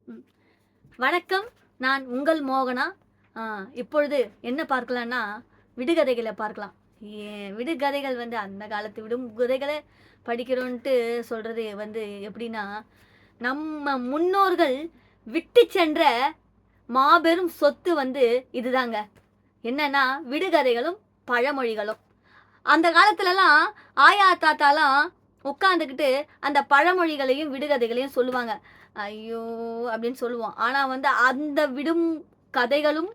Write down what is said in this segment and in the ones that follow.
ம். வணக்கம். நான் உங்கள் மோகனா. இப்பொழுது என்ன பார்க்கலான்னா, விடுகதைகளை பார்க்கலாம். விடுகதைகள் வந்து அந்த காலத்து விடுகதைகளை படிக்கிறோன்ட்டு சொல்றது வந்து எப்படின்னா, நம்ம முன்னோர்கள் விட்டு சென்ற மாபெரும் சொத்து வந்து இதுதாங்க. என்னன்னா, விடுகதைகளும் பழமொழிகளும். அந்த காலத்துலலாம் ஆயா தாத்தாலாம் உட்காந்துக்கிட்டு அந்த பழமொழிகளையும் விடுகதைகளையும் சொல்லுவாங்க. ஐயோ! அப்படின்னு சொல்லுவோம். ஆனா வந்து அந்த விடும் கதைகளும்,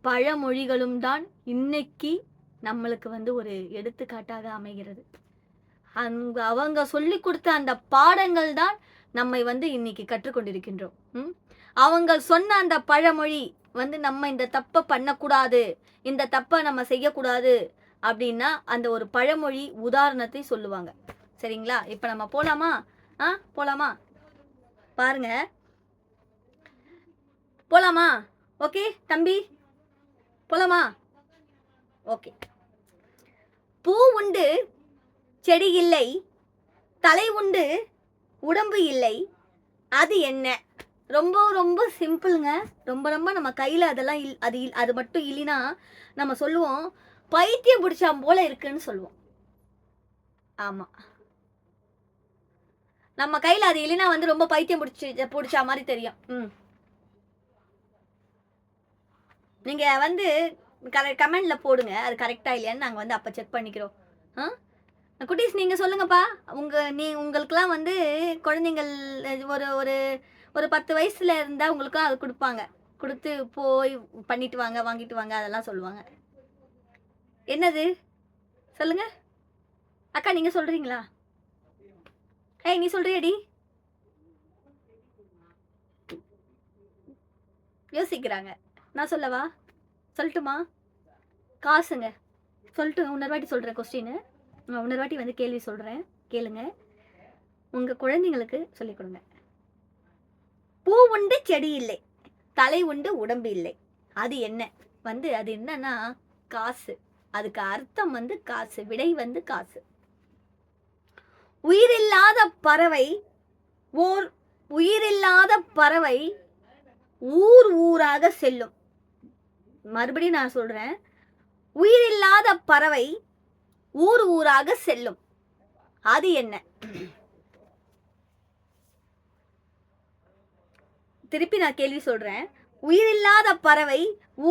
பழமொழிகளும் தான் இன்னைக்கு நம்மளுக்கு வந்து ஒரு எடுத்துக்காட்டாக அமைகிறது. அவங்க சொல்லிக் குடுத்த அந்த பாடங்கள் தான் நம்மை வந்து இன்னைக்கு கற்றுக்கொண்டிருக்கின்றோம். அவங்க சொன்ன அந்த பழமொழி வந்து நம்ம இந்த தப்ப பண்ணக்கூடாது, இந்த தப்ப நம்ம செய்யக்கூடாது அப்படின்னா அந்த ஒரு பழமொழி உதாரணத்தை சொல்லுவாங்க. சரிங்களா? இப்ப நம்ம போலாமா? போலாமா? பாருங்க. போலாமா? ஓகே தம்பி, போலாமா? ஓகே. பூ உண்டு செடி இல்லை, தலை உண்டு உடம்பு இல்லை, அது என்ன? ரொம்ப ரொம்ப சிம்பிளுங்க. ரொம்ப ரொம்ப நம்ம கையில் அதெல்லாம் அது மட்டும் இல்லைன்னா நம்ம சொல்லுவோம் பைத்தியம் பிடிச்சா போல இருக்குன்னு சொல்லுவோம். ஆமா, நம்ம கையில் அது இல்லைன்னா வந்து ரொம்ப பைத்தியம் பிடிச்சா மாதிரி தெரியும். நீங்க வந்து கமெண்ட்ல போடுங்க, அது கரெக்டா இல்லையான்னு நாங்கள் வந்து அப்போ செக் பண்ணிக்கிறோம். குட்டீஸ் நீங்க சொல்லுங்கப்பா. உங்களுக்குலாம் வந்து குழந்தைங்கள் ஒரு ஒரு ஒரு 10 வயசுல இருந்தா உங்களுக்கும் அது கொடுப்பாங்க. கொடுத்து போய் பண்ணிட்டு வாங்க, வாங்கிட்டு வாங்க, அதெல்லாம் சொல்லுவாங்க. என்னது சொல்லுங்க அக்கா, நீங்க சொல்றீங்களா? ஏய், நீ சொல்றியடி? யோசிக்கிறாங்க. நான் சொல்லவா? சொல்லட்டுமா? காசுங்க. சொல்லிட்டு இன்னொரு வாட்டி சொல்கிறேன் கொஸ்டின். இன்னொரு வாட்டி வந்து கேள்வி சொல்கிறேன், கேளுங்க. உங்கள் குழந்தைங்களுக்கு சொல்லிக் கொடுங்க. பூ உண்டு செடி இல்லை, தலை உண்டு உடம்பு இல்லை, அது என்ன? வந்து அது என்னன்னா காசு. அதுக்கு அர்த்தம் வந்து காசு, விடை வந்து காசு. உயிரில்லாத பறவை உயிரில்லாத பறவை ஊர் ஊராக செல்லும். மறுபடியும் நான் சொல்றேன், உயிரில்லாத பறவை ஊர் ஊராக செல்லும், அது என்ன? திருப்பி நான் கேள்வி சொல்றேன். உயிரில்லாத பறவை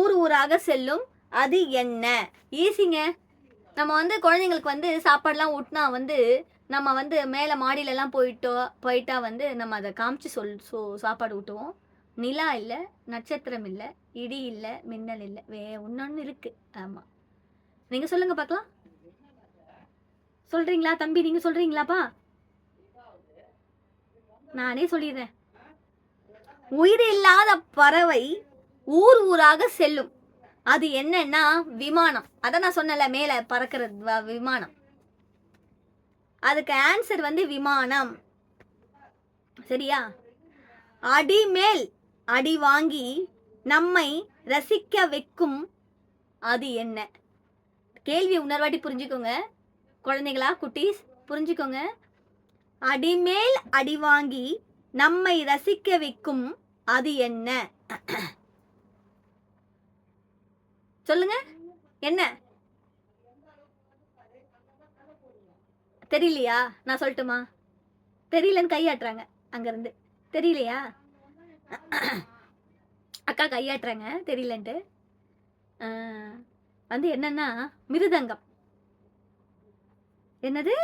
ஊர் ஊராக செல்லும், அது என்ன? ஈஸிங்க. நம்ம வந்து குழந்தைங்களுக்கு வந்து சாப்பாடுலாம் ஊட்டினா வந்து நம்ம வந்து மேலே மாடியிலலாம் போயிட்டா வந்து நம்ம அதை காமிச்சு சாப்பாடு ஊட்டுவோம். நிலா இல்லை, நட்சத்திரம் இல்லை, இடி இல்லை, மின்னல் இல்லை, இன்னொன்று இருக்கு. ஆமாம், நீங்கள் சொல்லுங்க பார்க்கலாம். சொல்றீங்களா தம்பி? நீங்கள் சொல்றீங்களாப்பா? நானே சொல்லிடுறேன். உயிர் இல்லாத பறவை ஊர் ஊராக செல்லும், அது என்னன்னா விமானம். அதான் நான் சொன்னல, மேலே பறக்கிற விமானம். அதுக்கு ஆன்சர் வந்து விமானம். சரியா? அடி மேல் அடி வாங்கி நம்மை ரசிக்க வைக்கும், அது என்ன? கேள்வி உணர்வாட்டி புரிஞ்சுக்கோங்க குழந்தைகளா, குட்டீஸ் புரிஞ்சுக்கோங்க. அடிமேல் அடி வாங்கி நம்மை ரசிக்க வைக்கும், அது என்ன? சொல்லுங்க, என்ன? தெரியலையா? நான் சொல்லட்டுமா? தெரியலன்னு கையாட்டுறாங்க அங்கிருந்து. தெரியலையா? அக்கா கையாட்டுறாங்க தெரியலன்ட்டு. வந்து என்னன்னா மிருதங்கம். என்னது?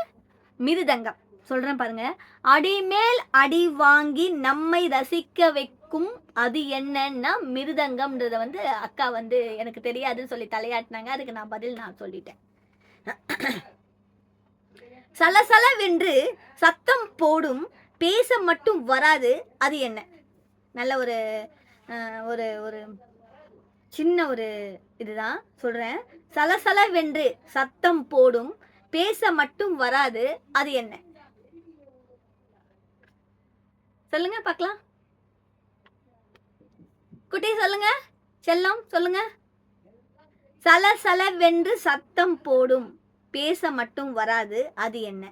மிருதங்கம். சொல்றேன் பாருங்க. அடிமேல் அடி வாங்கி நம்மை ரசிக்க வைக்கும், அது என்னன்னா மிருதங்கம்ன்றத வந்து அக்கா வந்து எனக்கு தெரியாதுன்னு சொல்லி தலையாட்டினாங்க. அதுக்கு நான் பதில் நான் சொல்லிட்டேன். சலசலவென்று சத்தம் போடும், பேச மட்டும் வராது, அது என்ன? நல்ல ஒரு ஒரு ஒரு சின்ன ஒரு இதுதான் சொல்றேன். சலசலவென்று சத்தம் போடும், பேச மட்டும் வராது, அது என்ன? சொல்லுங்க பார்க்கலாம். குட்டி சொல்லுங்க, செல்லம் சொல்லுங்க. சலசலவென்று சத்தம் போடும், பேச மட்டும் வராது, அது என்ன?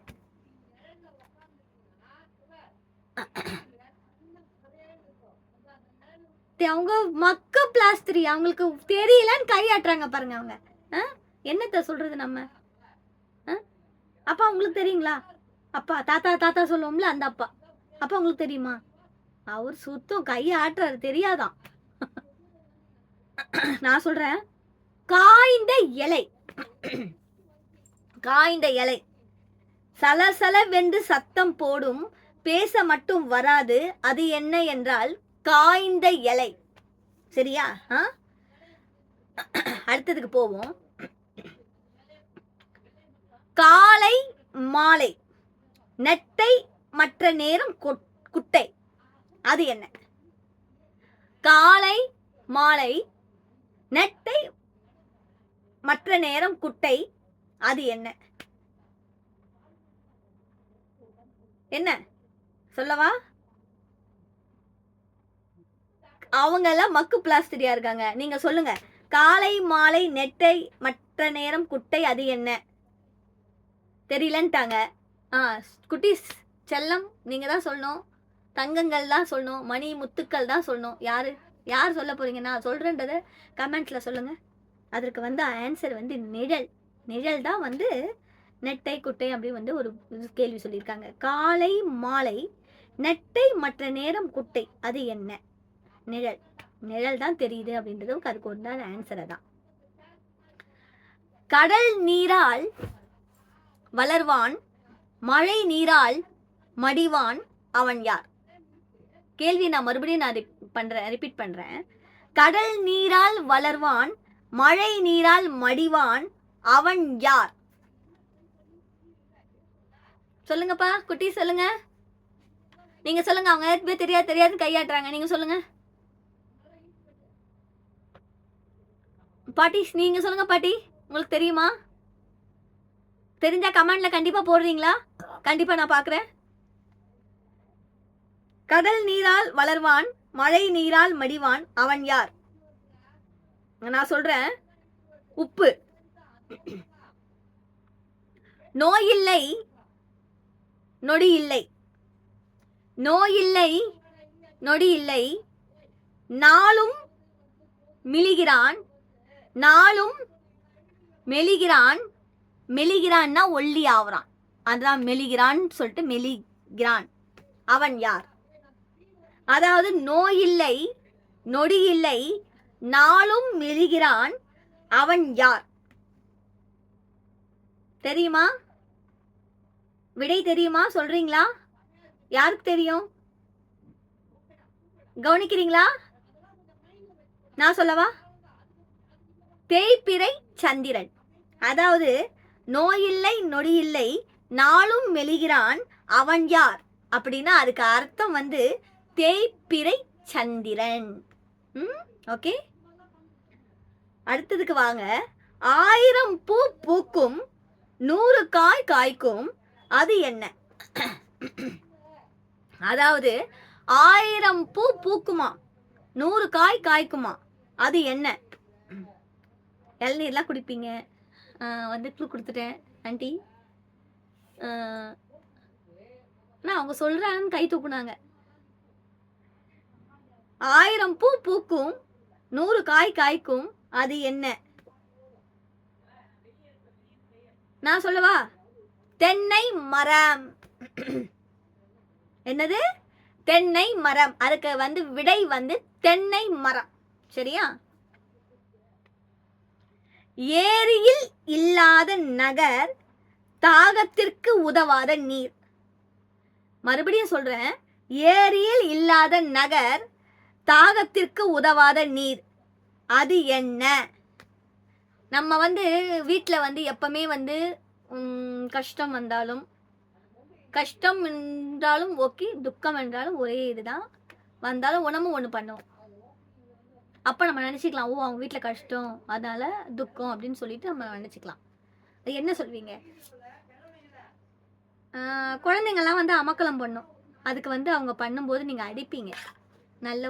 அவங்க மக்க பிளாஸ்திரி, அவங்களுக்கு தெரியலன்னு கையாட்டுறாங்க பாருங்க அவங்க. என்னத்த சொல்றது நம்ம? அப்பா அவங்களுக்கு தெரியுங்களா? அப்பா தாத்தா தாத்தா சொல்லுவோம்ல அந்த அப்பா. அப்பா உங்களுக்கு தெரியுமா? அவர் சுத்தம் கையை ஆட்டுறாரு, தெரியாதான். நான் சொல்றேன், காய்ந்த இலை, காய்ந்த இலை சலசலவென்று சத்தம் போடும், பேச மட்டும் வராது, அது என்ன என்றால் காய்ந்த இலை. சரியா? அடுத்ததுக்கு போவோம். காலை மாலை நெட்டை மற்ற நேரம் குட்டை, அது என்ன? காலை மாலை நெட்டை மற்ற நேரம் குட்டை, அது என்ன? என்ன சொல்லவா? அவங்க எல்லாம் மக்கு பிளாஸ்டிரியா இருக்காங்க. நீங்க சொல்லுங்க. காலை மாலை நெட்டை மற்ற நேரம் குட்டை, அது என்ன? தெரியலன்ட்டாங்க. குட்டீஸ் செல்லம் நீங்க தான் சொல்லணும், தங்கங்கள் தான் சொல்லணும், மணி முத்துக்கள் தான் சொல்லணும். யார் சொல்ல போறீங்க? நான் சொல்றேன்றதை கமெண்ட்ல சொல்லுங்க. அதற்கு வந்து ஆன்சர் வந்து நிழல். நிழல் தான் வந்து நெட்டை குட்டை அப்படி வந்து ஒரு கேள்வி சொல்லியிருக்காங்க. காலை மாலை நெட்டை மற்ற நேரம் குட்டை, அது என்ன? நிழல். நிழல் தான் தெரியுது அப்படின்றது அதுக்கு ஒன்றான ஆன்சரை தான். கடல் நீரால் வளர்வான், மழை நீரால் மடிவான், அவன் யார்? கேள்வி நான் மறுபடியும் ரிப்பீட் பண்றேன். கடல் நீரால் வளர்வான், மழை நீரால் மடிவான், அவன் யார்? சொல்லுங்கப்பா குட்டி, சொல்லுங்க. நீங்க சொல்லுங்க. அவங்க தெரியாதுன்னு கையாட்டுறாங்க. நீங்க சொல்லுங்க பாட்டி. நீங்க சொல்லுங்க பாட்டி, உங்களுக்கு தெரியுமா? தெரிஞ்சா கமெண்ட்ல கண்டிப்பா போடுறீங்களா? கண்டிப்பா நான் பாக்குறேன். கடல் நீரால் வளர்வான், மழை நீரால் மடிவான், அவன் யார்? நான் சொல்றேன், உப்பு. நோயில்லை நொடி இல்லை, நோயில்லை நொடி இல்லை, நாளும் மிளிகிறான், நாளும் மெலிகிறான். மெலிகிறான்னா ஒல்லி ஆவறான், அதுதான் மெலிகிறான் சொல்லிட்டு மெலிகிறான். அவன் யார்? அதாவது நோயில்லை நொடி இல்லை, நாளும் மெலிகிறான், அவன் யார்? தெரியுமா? விடை தெரியுமா? சொல்றீங்களா? யாருக்கு தெரியும்? கவனிக்கிறீங்களா? நான் சொல்லவா? தேய்பிறை சந்திரன். அதாவது நோயில்லை நொடியில்லை, நாளும் மெலிகிறான், அவன் யார் அப்படின்னா அதுக்கு அர்த்தம் வந்து தேய்பிறை சந்திரன். ஓகே, அடுத்ததுக்கு வாங்க. 1000 பூ பூக்கும், 100 காய் காய்க்கும், அது என்ன? அதாவது 1000 பூ பூக்குமா, 100 காய் காய்க்குமா, அது என்ன? இளநீர்லாம் குடிப்பீங்க. வந்து க்ளூ கொடுத்துட்டேன் ஆண்டி. ஆனால் அவங்க சொல்கிறாங்கன்னு கை தூக்குனாங்க. 1000 பூ பூக்கும், 100 காய் காய்க்கும், அது என்ன? நான் சொல்லவா? தென்னை மரம். என்னது? தென்னை மரம். அதுக்கு வந்து விடை வந்து தென்னை மரம். சரியா? ஏரியில் இல்லாத நகர், தாகத்திற்கு உதவாத நீர். மறுபடியும் சொல்றேன், ஏரியில் இல்லாத நகர், தாகத்திற்கு உதவாத நீர், அது என்ன? நம்ம வந்து வீட்டில் வந்து எப்பவுமே வந்து கஷ்டம் வந்தாலும், கஷ்டம் என்றாலும் ஓகே, துக்கம் என்றாலும் ஒரே இதுதான். வந்தாலும் உணவும் ஒன்று பண்ணுவோம். அப்போ நம்ம நினச்சிக்கலாம், ஓ அவங்க வீட்டில் கஷ்டம் அதனால துக்கம் அப்படின்னு சொல்லிட்டு நம்ம நினச்சிக்கலாம். என்ன சொல்வீங்க? குழந்தைங்கள்லாம் வந்து அமக்கலம் பண்ணும். அதுக்கு வந்து அவங்க பண்ணும்போது நீங்கள் அடிப்பீங்க. நல்ல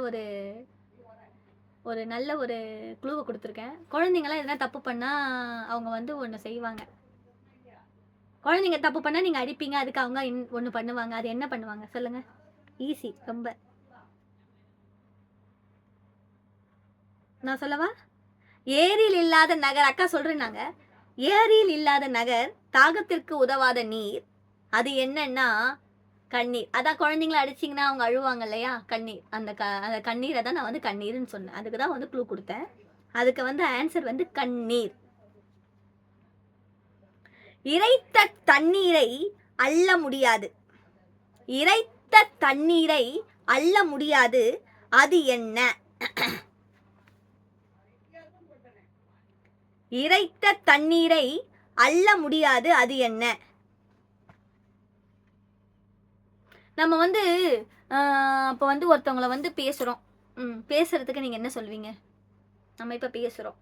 ஒரு குழுவை கொடுத்துருக்கேன். குழந்தைங்களாம் எதனா தப்பு பண்ணால் அவங்க வந்து ஒன்று செய்வாங்க. குழந்தைங்க தப்பு பண்ணால் நீங்கள் அடிப்பீங்க, அதுக்கு அவங்க ஒன்று பண்ணுவாங்க. அது என்ன பண்ணுவாங்க சொல்லுங்கள்? ஈஸி ரொம்ப. நான் சொல்லவா? ஏரியில் இல்லாத நகர், அக்கா சொல்றேன்னாங்க, ஏரியில் இல்லாத நகர், தாகத்திற்கு உதவாத நீர், அது என்னன்னா கண்ணீர். அதான் குழந்தைங்கள அடிச்சிங்கன்னா அவங்க அழுவாங்க இல்லையா, கண்ணீர். அந்த கண்ணீரை தான் நான் வந்து கண்ணீர்னு சொன்னேன். அதுக்கு தான் வந்து க்ளூ கொடுத்தேன். அதுக்கு வந்து ஆன்சர் வந்து கண்ணீர். இறைத்த தண்ணீரை அள்ள முடியாது, இறைத்த தண்ணீரை அள்ள முடியாது, அது என்ன? இறைத்த தண்ணீரை அள்ள முடியாது, அது என்ன? நம்ம வந்து இப்போ வந்து ஒருத்தவங்களை வந்து பேசுகிறோம். பேசுறதுக்கு நீங்கள் என்ன சொல்வீங்க? நம்ம இப்போ பேசுகிறோம்.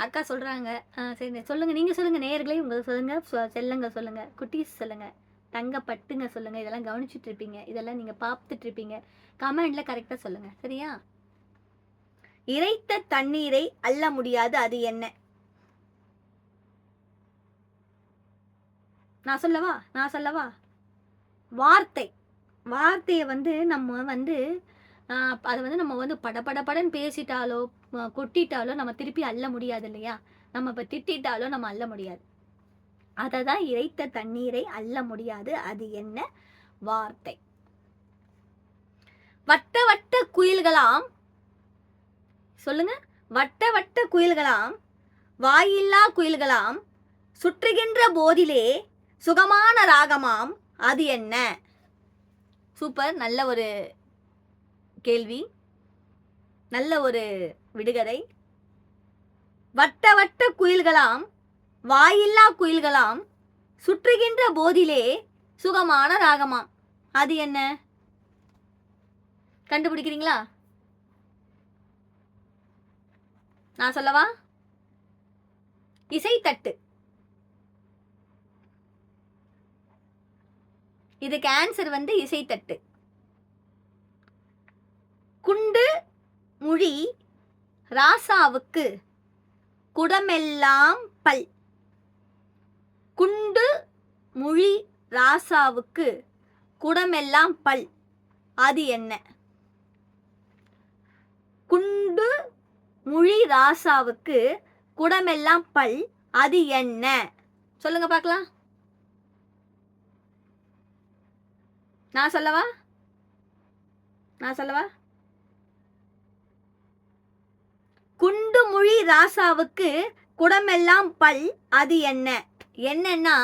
அக்கா சொல்கிறாங்க. சரி சொல்லுங்கள், நீங்கள் சொல்லுங்கள், நேயர்களே உங்களுக்கு சொல்லுங்கள், செல்லங்க சொல்லுங்கள், குட்டீஸ் சொல்லுங்கள், தங்க பட்டுங்க சொல்லுங்கள். இதெல்லாம் கவனிச்சுட்டு இருப்பீங்க, இதெல்லாம் நீங்கள் பார்த்துட்டு இருப்பீங்க. கமெண்டில் கரெக்டாக சொல்லுங்கள், சரியா? இறைத்த தண்ணீரை அள்ள முடியாது, அது என்ன? நான் சொல்லவா? வார்த்தை. வார்த்தையை வந்து நம்ம வந்து அதை வந்து நம்ம வந்து படன்னு பேசிட்டாலோ கொட்டிட்டாலோ நம்ம திருப்பி அள்ள முடியாது இல்லையா? நம்ம இப்போ திட்டாலோ நம்ம அள்ள முடியாது. அதை தான் இறைத்த தண்ணீரை அள்ள முடியாது, அது என்ன? வார்த்தை. வட்ட வட்ட குயில்களாம், சொல்லுங்க, வட்ட வட்ட குயில்களாம், வாயில்லா குயில்களாம், சுற்றுகின்ற போதிலே சுகமான ராகமாம், அது என்ன? சூப்பர், நல்ல ஒரு கேள்வி, நல்ல ஒரு விடுகதை. வட்ட வட்ட குயில்களாம், வாயில்லா குயில்களாம், சுற்றுகின்ற போதிலே சுகமான ராகமாம், அது என்ன? கண்டுபிடிக்கிறீங்களா? நான் சொல்லவா? இசைத்தட்டு. இதுக்கு ஆன்சர் வந்து இசைத்தட்டு. குண்டு முழி ராசாவுக்கு குடமெல்லாம் பல். குண்டு முழி ராசாவுக்கு குடமெல்லாம் பல், அது என்ன? குண்டு முழி ராசாவுக்கு குடமெல்லாம் பல், அது என்ன? சொல்லுங்க பார்க்கலாம். நான் சொல்லவா? குண்டு முழி ராசாவுக்கு குடமெல்லாம் பல், அது என்ன? என்னன்னா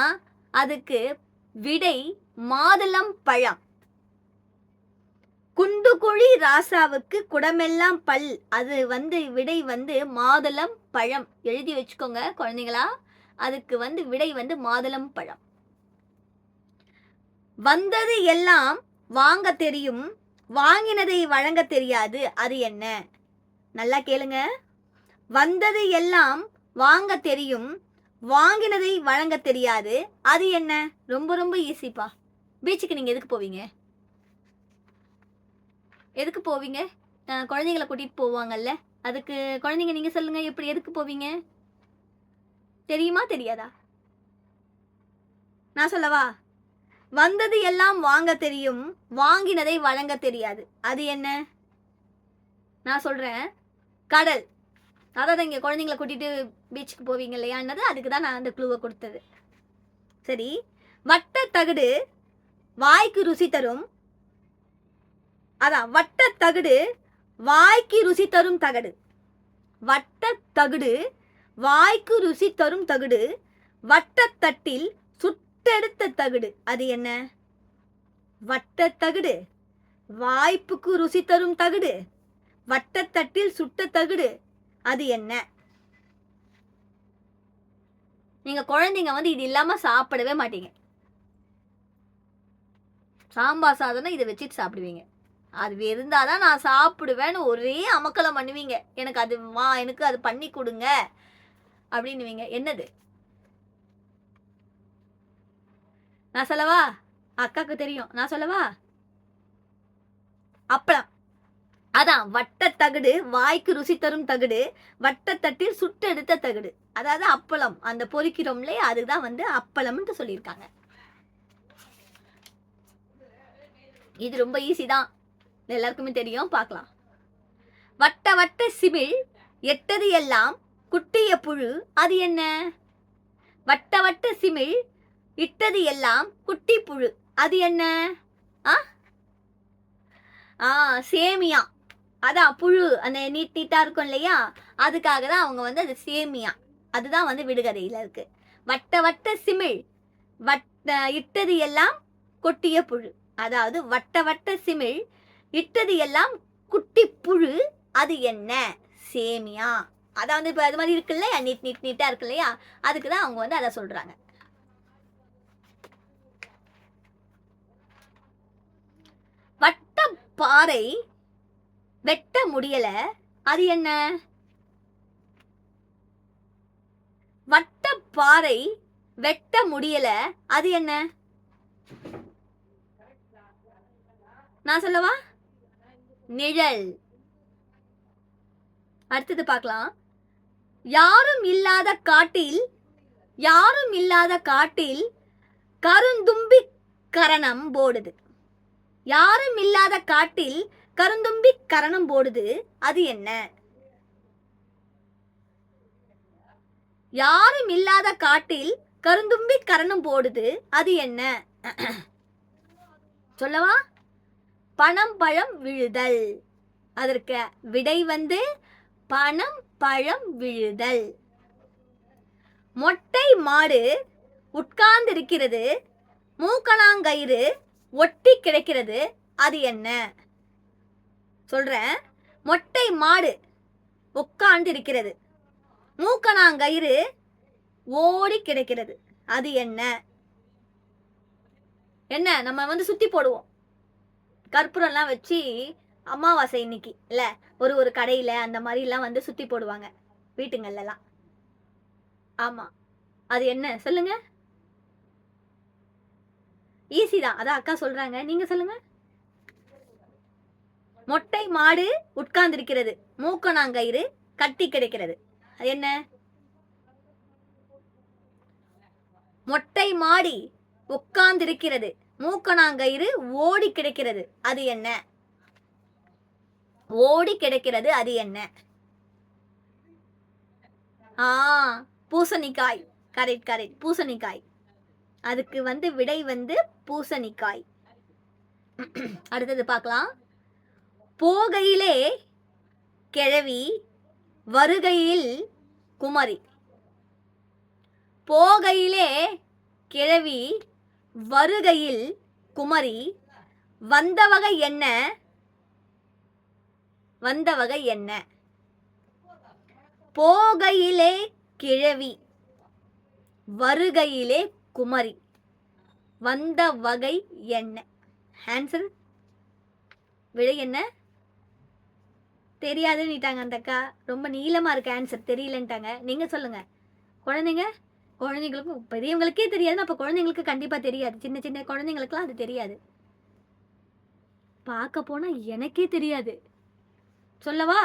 அதுக்கு விடை மாதுளம் பழம். குண்டு குழி ராசாவுக்கு குடமெல்லாம் பல், அது வந்து விடை வந்து மாதுளம் பழம். எழுதி வச்சுக்கோங்க குழந்தைங்களா, அதுக்கு வந்து விடை வந்து மாதுளம் பழம். வந்தது எல்லாம் வாங்க தெரியும், வாங்கினதை வழங்க தெரியாது, அது என்ன? நல்லா கேளுங்க. வந்தது எல்லாம் வாங்க தெரியும், வாங்கினதை வழங்க தெரியாது, அது என்ன? ரொம்ப ரொம்ப ஈஸிப்பா. பீச்சுக்கு நீங்கள் எதுக்கு போவீங்க? குழந்தைங்களை கூட்டிகிட்டு போவாங்கல்ல, அதுக்கு குழந்தைங்க நீங்கள் சொல்லுங்க, எப்படி எதுக்கு போவீங்க? தெரியுமா தெரியாதா? நான் சொல்லவா? வந்தது எல்லாம் வாங்க தெரியும், வாங்கினதை வழங்க தெரியாது, அது என்ன? நான் சொல்கிறேன், கடல். அதாவது இங்கே குழந்தைங்களை கூட்டிகிட்டு பீச்சுக்கு போவீங்க இல்லையான்னது, அதுக்கு தான் நான் அந்த க்ளூவை கொடுத்தது. சரி, வட்ட தகுடு வாய்க்கு ருசி தரும், அதான் வட்ட தகுடு வாய்க்கு ருசி தரும் தகடு. வட்ட தகுடு வாய்க்கு ருசி தரும் தகுடு, வட்டத்தட்டில் சுட்டெடுத்த தகுடு, அது என்ன? வட்ட தகுடு வாய்ப்புக்கு ருசி தரும் தகுடு, வட்டத்தட்டில் சுட்ட தகுடு, அது என்ன? நீங்க குழந்தைங்க வந்து இது இல்லாம சாப்பிடவே மாட்டீங்க. சாம்பார் சாதம்னா இதை வச்சுட்டு சாப்பிடுவீங்க. அது இருந்தாதான் நான் சாப்பிடுவேன்னு ஒரே அமக்கலம் பண்ணுவீங்க. எனக்கு அது பண்ணி கொடுங்க அப்படின்னுவீங்க. என்னது? நான் சொல்லவா? அக்காக்கு தெரியும். நான் சொல்லவா? அப்பளம். அதான் வட்ட தகுடு வாய்க்கு ருசி தரும் தகுடு, வட்டத்தட்டில் சுட்டெடுத்த தகுடு, அதாவது அப்பளம். அந்த பொரிக்கிறோம்லே, அதுதான் வந்து அப்பளம்னு சொல்லியிருக்காங்க. இது ரொம்ப ஈஸி தான், எல்லாருக்குமே தெரியும். பார்க்கலாம். வட்ட வட்ட சிமிழ் எட்டது எல்லாம் குட்டிய புழு அது என்ன? வட்ட வட்ட சிமிழ் இட்டது எல்லாம் குட்டி புழு அது என்ன? சேமியா. அதான் புழு அந்த நீட் நீட்டா இருக்கும் இல்லையா, அதுக்காக தான் அவங்க வந்து அது சேமியா. அதுதான் வந்து விடுகதையில இருக்கு. வட்ட வட்ட சிமிழ் இட்டது எல்லாம் கொட்டிய புழு. அதாவது வட்ட வட்ட சிமிழ் இட்டது எல்லாம் குட்டி புழு அது என்ன? சேமியா. அதான் வந்து இப்போ அது மாதிரி இருக்கு இல்லையா, நீட் நீட் நீட்டா இருக்கு இல்லையா, அதுக்கு தான் அவங்க வந்து அதை சொல்றாங்க. வட்ட பாறை வெட்ட முடியல அது என்ன? வட்ட பாறை வெட்ட முடியல அது என்ன? நான் சொல்லவா? நிழல். அடுத்தது பார்க்கலாம். யாரும் இல்லாத காட்டில் கருந்தும்பி கரணம் போடுது. யாரும் இல்லாத காட்டில் கருந்தும்பி கரணம் போடுது அது என்ன? யாரும் இல்லாத காட்டில் கருந்தும்பி கரணம் போடுது அது என்ன? சொல்லவா? பணம் பழம் விழுதல். அதற்கு விடை வந்து பணம் பழம் விழுதல். மொட்டை மாடு உட்கார்ந்திருக்கிறது, மூக்கணாங்கயிறு ஒட்டி கிடக்கிறது அது என்ன? சொல்றேன். மொட்டை மாடு உட்கார்ந்து இருக்கிறது, மூக்கணாங்கயிறு ஓடி கிடக்கிறது அது என்ன? என்ன? நம்ம வந்து சுத்தி போடுவோம், கற்பூரம்லாம் வச்சு அமாவாசை இன்னைக்கு இல்ல, ஒரு கடையில அந்த மாதிரி எல்லாம் வந்து சுத்தி போடுவாங்க வீட்டுங்கள்லாம். ஆமா, அது என்ன சொல்லுங்க? ஈஸி தான், அதான் அக்கா சொல்றாங்க, நீங்க சொல்லுங்க. மொட்டை மாடு உட்கார்ந்திருக்கிறது, மூக்கணாங்கயிறு கட்டி கிடக்கிறது அது என்ன? மொட்டை மாடி உட்கார்ந்திருக்கிறது, மூக்கணாங்கயிறு ஓடி கிடக்கிறது அது என்ன? ஓடி கிடக்கிறது அது என்ன? பூசணிக்காய். கரெக்ட் கரெக்ட், பூசணிக்காய். அதுக்கு வந்து விடை வந்து பூசணிக்காய். அடுத்தது பார்க்கலாம். போகையிலே கிழவி வருகையில் குமரி. போகையிலே கிழவி வருகையில் குமரி, வந்த வகை என்ன? வந்த வகை என்ன? போகையிலே கிழவி வருகையிலே குமரி, வந்த வகை என்ன? ஆன்சர் விடை என்ன? தெரியாதுன்னுட்டாங்க அந்த அக்கா. ரொம்ப நீளமா இருக்கு ஆன்சர், தெரியலன்ட்டாங்க. நீங்க சொல்லுங்க. குழந்தைங்களுக்கும் பெரியவங்களுக்கே தெரியாது, அப்ப குழந்தைங்களுக்கு கண்டிப்பா தெரியாது. சின்ன சின்ன குழந்தைங்களுக்குலாம் அது தெரியாது. பார்க்க போனா எனக்கே தெரியாது. சொல்லவா?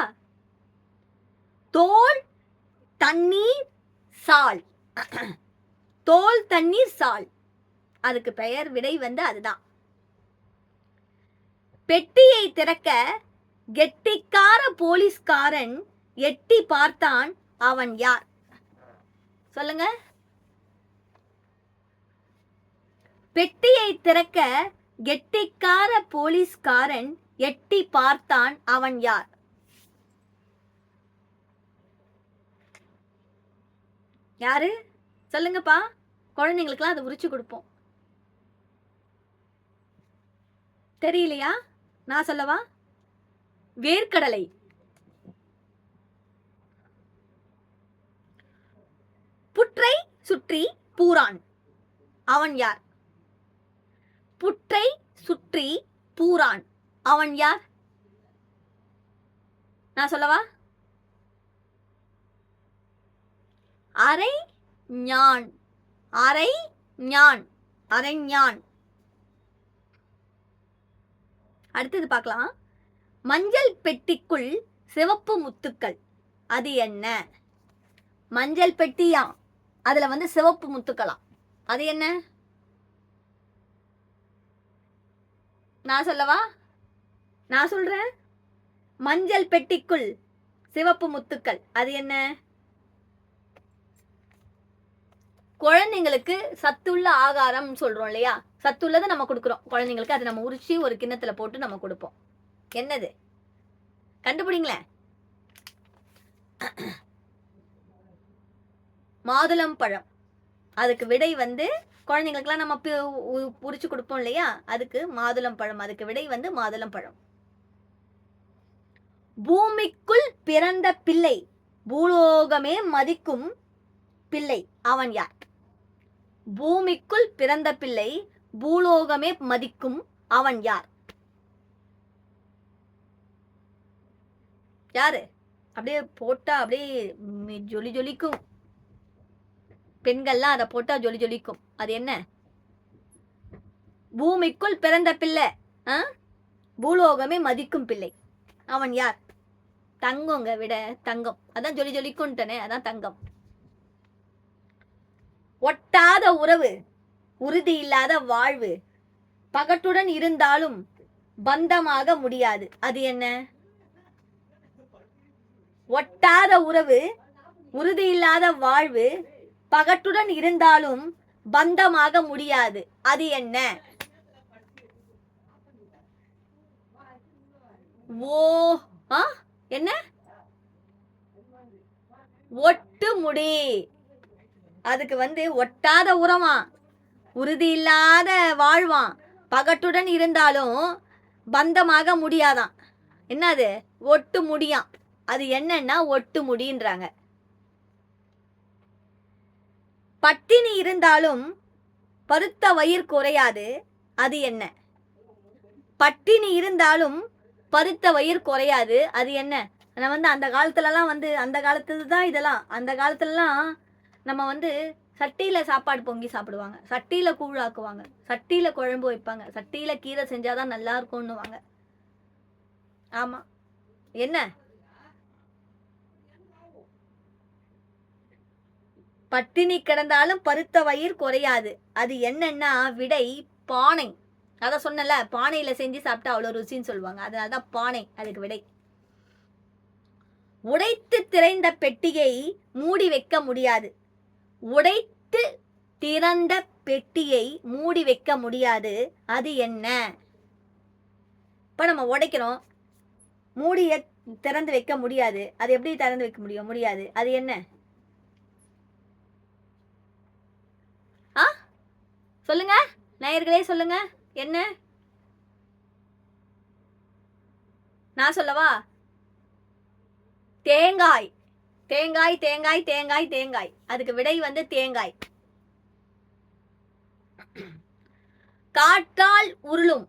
தோல் தண்ணீர் சால். தோல் தண்ணீர் சால், அதுக்கு பெயர் விடை வந்து அதுதான். பெட்டியை திறக்க கெட்டிக்கார போலீஸ்காரன் எட்டி பார்த்தான், அவன் யார்? சொல்லுங்க. பெட்டியை திறக்க கெட்டிக்கார போலீஸ்காரன் எட்டி பார்த்தான், அவன் யார்? யாரு சொல்லுங்கப்பா. குழந்தைங்களுக்குலாம் அதை உரிச்சு கொடுப்போம். தெரியலையா? நான் சொல்லவா? வேர்க்கடலை. புற்றை சுற்றி பூரான், அவன் யார்? புற்றை சுற்றி பூரான், அவன் யார்? நான் சொல்லவா? அரை ஞான். அரை ஞான், அரைஞான். அடுத்தது பார்க்கலாம். மஞ்சள் பெட்டிக்குள் சிவப்பு முத்துக்கள், அது என்ன? மஞ்சள் பெட்டியா, அதுல வந்து சிவப்பு முத்துக்கலாம், அது என்ன? நான் சொல்லவா? நான் சொல்றேன். மஞ்சள் பெட்டிக்குள் சிவப்பு முத்துக்கள், அது என்ன? குழந்தைங்களுக்கு சத்துள்ள ஆகாரம் சொல்றோம் இல்லையா, சத்துள்ளதை நம்ம கொடுக்குறோம் குழந்தைங்களுக்கு, அதை நம்ம உரிச்சு ஒரு கிண்ணத்துல போட்டு நம்ம கொடுப்போம். என்னது? கண்டுபிடிங்களேன். மாதுளம் பழம். அதுக்கு விடை வந்து குழந்தைங்களுக்குலாம் நம்ம உரிச்சு கொடுப்போம் இல்லையா, அதுக்கு மாதுளம் பழம். அதுக்கு விடை வந்து மாதுளம் பழம். பூமிக்குள் பிறந்த பிள்ளை பூலோகமே மதிக்கும் பிள்ளை, அவன் யார்? பூமிக்குள் பிறந்த பிள்ளை பூலோகமே மதிக்கும் அவன் யார்? யாரு? அப்படியே போட்டா அப்படியே ஜொலி ஜொலிக்கும். பெண்கள்லாம் அதை போட்டா ஜொலி ஜொலிக்கும். அது என்ன? பூமிக்குள் பிறந்த பிள்ளை, பூலோகமே மதிக்கும் பிள்ளை, அவன் யார்? தங்கங்க விட தங்கம். அதான் ஜொலி ஜொலிக்கும்ட்டனே, அதான் தங்கம். ஒட்டாத உறவு, உறுதி இல்லாத வாழ்வு, பகட்டுடன் இருந்தாலும் பந்தமாக முடியாது, அது என்ன? ஒட்டாத உறவு, உறுதி இல்லாத வாழ்வு, பகட்டுடன் இருந்தாலும் பந்தமாக முடியாது, அது என்ன? ஓ என்ன? ஒட்டு முடி. அதுக்கு வந்து ஒட்டாத உறவா, உறுதி இல்லாத வாழ்வான், பகட்டுடன் இருந்தாலும் பந்தமாக முடியாதான். என்னது? ஒட்டு முடியான். அது என்னன்னா ஒட்டு முடின்றாங்க. பட்டினி இருந்தாலும் பருத்த வயிறு குறையாது, அது என்ன? பட்டினி இருந்தாலும் பருத்த வயிறு குறையாது, அது என்ன? நான் வந்து அந்த காலத்துலலாம் வந்து அந்த காலத்துல தான் இதெல்லாம், அந்த காலத்துலலாம் நம்ம வந்து சட்டியில சாப்பாடு பொங்கி சாப்பிடுவாங்க, சட்டியில கூழாக்குவாங்க, சட்டியில குழம்பு வைப்பாங்க, சட்டியில கீரை செஞ்சாதான் நல்லா இருக்கும்னுவாங்க. ஆமா, என்ன? பட்டினி கிடந்தாலும் பருத்த வயிறு குறையாது, அது என்னன்னா விடை பானை. அத சொன்னல, பானையில செஞ்சு சாப்பிட்டா அவ்வளவு ருசின்னு சொல்லுவாங்க, அதனாலதான் பானை அதுக்கு விடை. உடைத்து திறந்த பெட்டியை மூடி வைக்க முடியாது, உடைத்து திறந்த பெட்டியை மூடி வைக்க முடியாது, அது என்ன? இப்ப நம்ம உடைக்கிறோம், மூடிய திறந்து வைக்க முடியாது, அது எப்படி திறந்து வைக்க முடியாது, அது என்ன? சொல்லுங்க நேயர்களே, சொல்லுங்க என்ன? நான் சொல்லவா? தேங்காய். தேங்காய் தேங்காய் தேங்காய் தேங்காய், அதுக்கு விடை வந்து தேங்காய். காற்றால் உருளும்,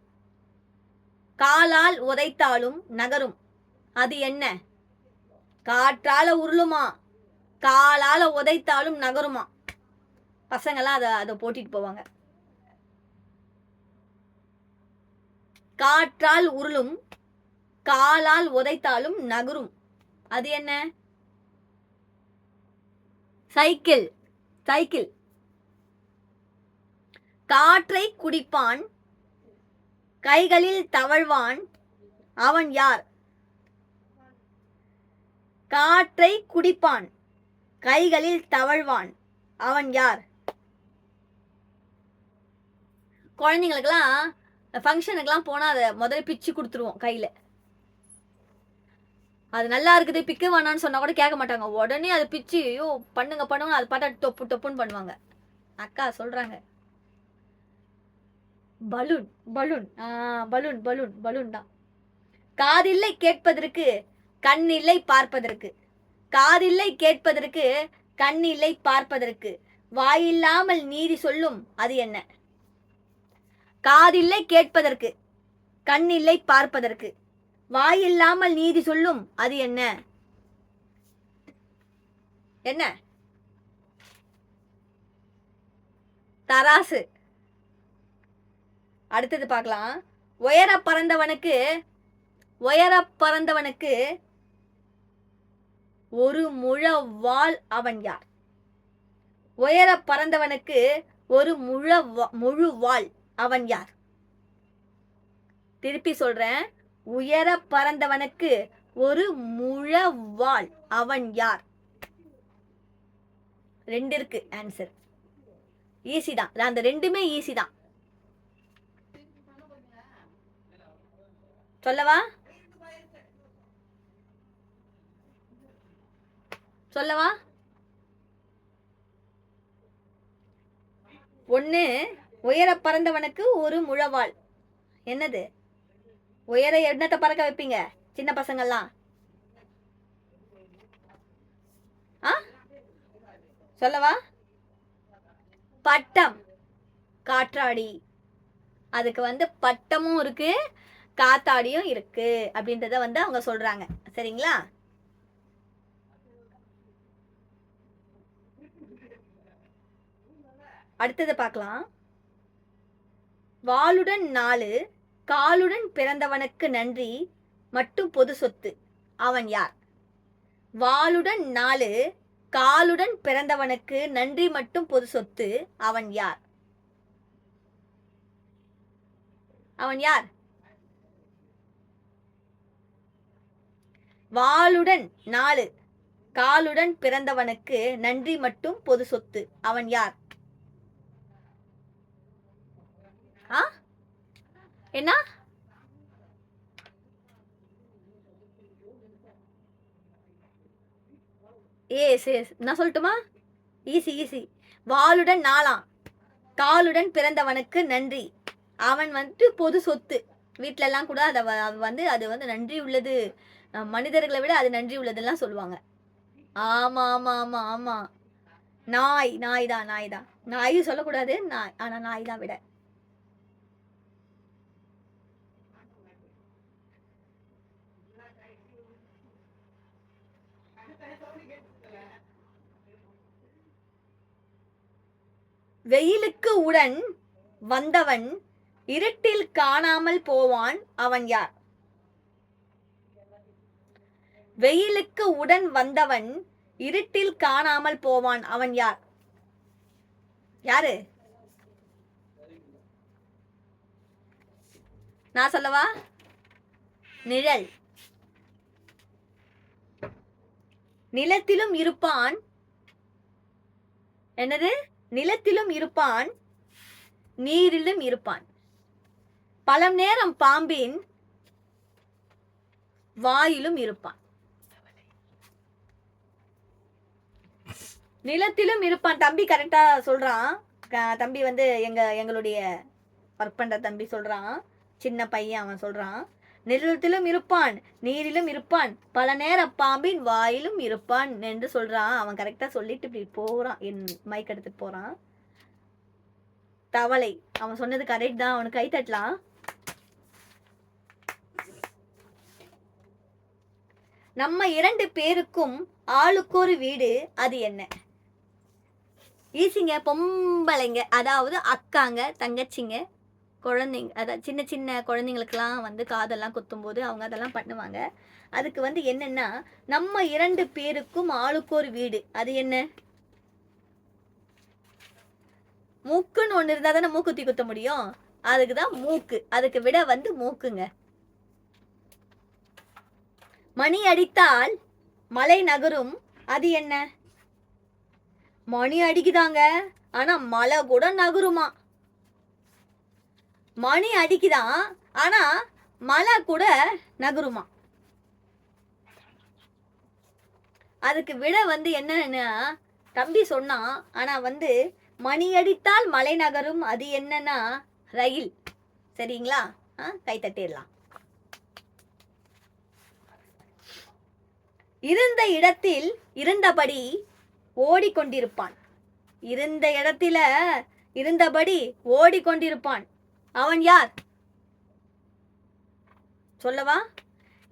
காலால் உதைத்தாலும் நகரும், அது என்ன? காற்றால உருளுமா, காலால உதைத்தாலும் நகருமா. பசங்கெல்லாம் அதை போட்டிட்டு போவாங்க. காற்றால் உருளும், காலால் உதைத்தாலும் நகரும், அது என்ன? சைக்கிள். சைக்கிள். காற்றை குடிப்பான், கைகளில் தவழ்வான், அவன் யார்? காற்றை குடிப்பான், கைகளில் தவழ்வான், அவன் யார்? குழந்தைங்களுக்கெல்லாம் ஃபங்க்ஷனுக்கெல்லாம் போனால் அதை முதல்ல பிச்சு கொடுத்துருவோம் கையில். அது நல்லா இருக்குது பிக்க வேணான்னு சொன்னால் கூட கேட்க மாட்டாங்க, உடனே அதை பிச்சு ஐயோ பண்ணுங்க பண்ணுங்க, அது பார்த்தா டொப்பு டொப்புன்னு பண்ணுவாங்க. அக்கா சொல்கிறாங்க balloon. Balloon balloon balloon balloon தான். காதில்லை கேட்பதற்கு கண்ணில்லை பார்ப்பதற்கு, காதில்லை கேட்பதற்கு கண்ணில்லை பார்ப்பதற்கு, வாயில்லாமல் நீதி சொல்லும், அது என்ன? காதில்லை கேட்பதற்கு கண்ணில்லை பார்ப்பதற்கு, வாயில்லாமல் நீதி சொல்லும், அது என்ன? என்ன? தராசு. அடுத்தது பார்க்கலாம். உயர பறந்தவனுக்கு ஒரு முழ வாள், அவன் யார்? உயர பறந்தவனுக்கு ஒரு முழு வாள், அவன் யார்? திருப்பி சொல்றேன். உயர பறந்தவனுக்கு ஒரு முழவாள் அவன் யார்? 2 இருக்கு ஆன்சர். ஈஸி தான், அந்த 2மே ஈஸி தான். சொல்லவா? சொல்லவா? 1 உயர பறந்தவனுக்கு ஒரு முழவாள். என்னது? உயர என்னத்தை பறக்க வைப்பீங்க சின்ன பசங்கள்லாம்? சொல்லவா? பட்டம், காற்றாடி. அதுக்கு பட்டமும் இருக்கு, காத்தாடியும் இருக்கு அப்படின்றத அவங்க சொல்றாங்க. சரிங்களா? அடுத்தது பார்க்கலாம். வாளுடன் 4 காலுடன் பிறந்தவனுக்கு நன்றி மட்டும் பொது சொத்து அவன் யார்? வாளுடன் 4 காலுடன் பிறந்தவனுக்கு நன்றி மட்டும் பொது சொத்து அவன் யார்? அவன் யார்? வாளுடன் 4 காலுடன் பிறந்தவனுக்கு நன்றி மட்டும் பொது சொத்து அவன் யார்? என்ன? நான் சொல்லட்டுமா? ஈஸி. வாளுடன் 4 காலுடன் பிறந்தவனுக்கு நன்றி. அவன் பொது சொத்து. வீட்டில எல்லாம் கூட அது நன்றி உள்ளது, மனிதர்களை விட அது நன்றி உள்ளதுலாம் சொல்லுவாங்க. ஆமா. நாய் தான். நாயும் சொல்லக்கூடாது, ஆனா நாய் தான் விட. வெயிலுக்கு உடன் வந்தவன் இருட்டில் காணாமல் போவான் அவன் யார்? வெயிலுக்கு உடன் வந்தவன் இருட்டில் காணாமல் போவான் அவன் யார்? யாரு? நான் சொல்லவா? நிழல். நிலத்திலும் இருப்பான். என்னது? நிலத்திலும் இருப்பான், நீரிலும் இருப்பான். பலம் நேரம் பாம்பின் வாயிலும் இருப்பான். நிலத்திலும் இருப்பான். தம்பி கரெக்டா சொல்றான். தம்பி எங்களுடைய ஒர்க் பண்ற தம்பி சொல்றான். சின்ன பையன் அவன் சொல்றான். நிலத்திலும் இருப்பான், நீரிலும் இருப்பான், பல நேர பாம்பின் வாயிலும் இருப்பான் என்று சொல்றான். அவன் கரெக்டா சொல்லிட்டு இப்படி போறான், என் மைக் எடுத்துட்டு போறான். தவளை. அவன் சொன்னது கரெக்ட் தான், அவனுக்கு கை தட்டலாம். நம்ம 2 பேருக்கும் ஆளுக்கு ஒரு வீடு, அது என்ன? ஈஸிங்க. பொம்பளைங்க, அதாவது அக்காங்க, தங்கச்சிங்க, குழந்தைங்க, அதாவது சின்ன சின்ன குழந்தைங்களுக்கெல்லாம் காதெல்லாம் குத்தும் போது அவங்க அதெல்லாம் பண்ணுவாங்க. அதுக்கு என்னன்னா, நம்ம 2 பேருக்கும் ஆளுக்கு ஒரு வீடு, அது என்ன? மூக்குன்னு ஒண்ணு இருந்தா தானே மூக்குத்தி குத்த முடியும். அதுக்குதான் மூக்கு. அதுக்கு விட மூக்குங்க. மணி அடித்தால் மலை நகரும், அது என்ன? மணி அடிக்குதாங்க, ஆனா மலை கூட நகருமா. மணி அடிக்குதான், ஆனா மலை கூட நகருமா. அதுக்கு விட என்னன்னா, தம்பி சொன்னான். ஆனா மணி அடித்தால் மலை நகரும், அது என்னன்னா ரயில். சரிங்களா? கை தட்டிடலாம். இருந்த இடத்தில் இருந்தபடி ஓடிக்கொண்டிருப்பான். இருந்த இடத்துல இருந்தபடி ஓடிக்கொண்டிருப்பான், அவன் யார்? சொல்லவா?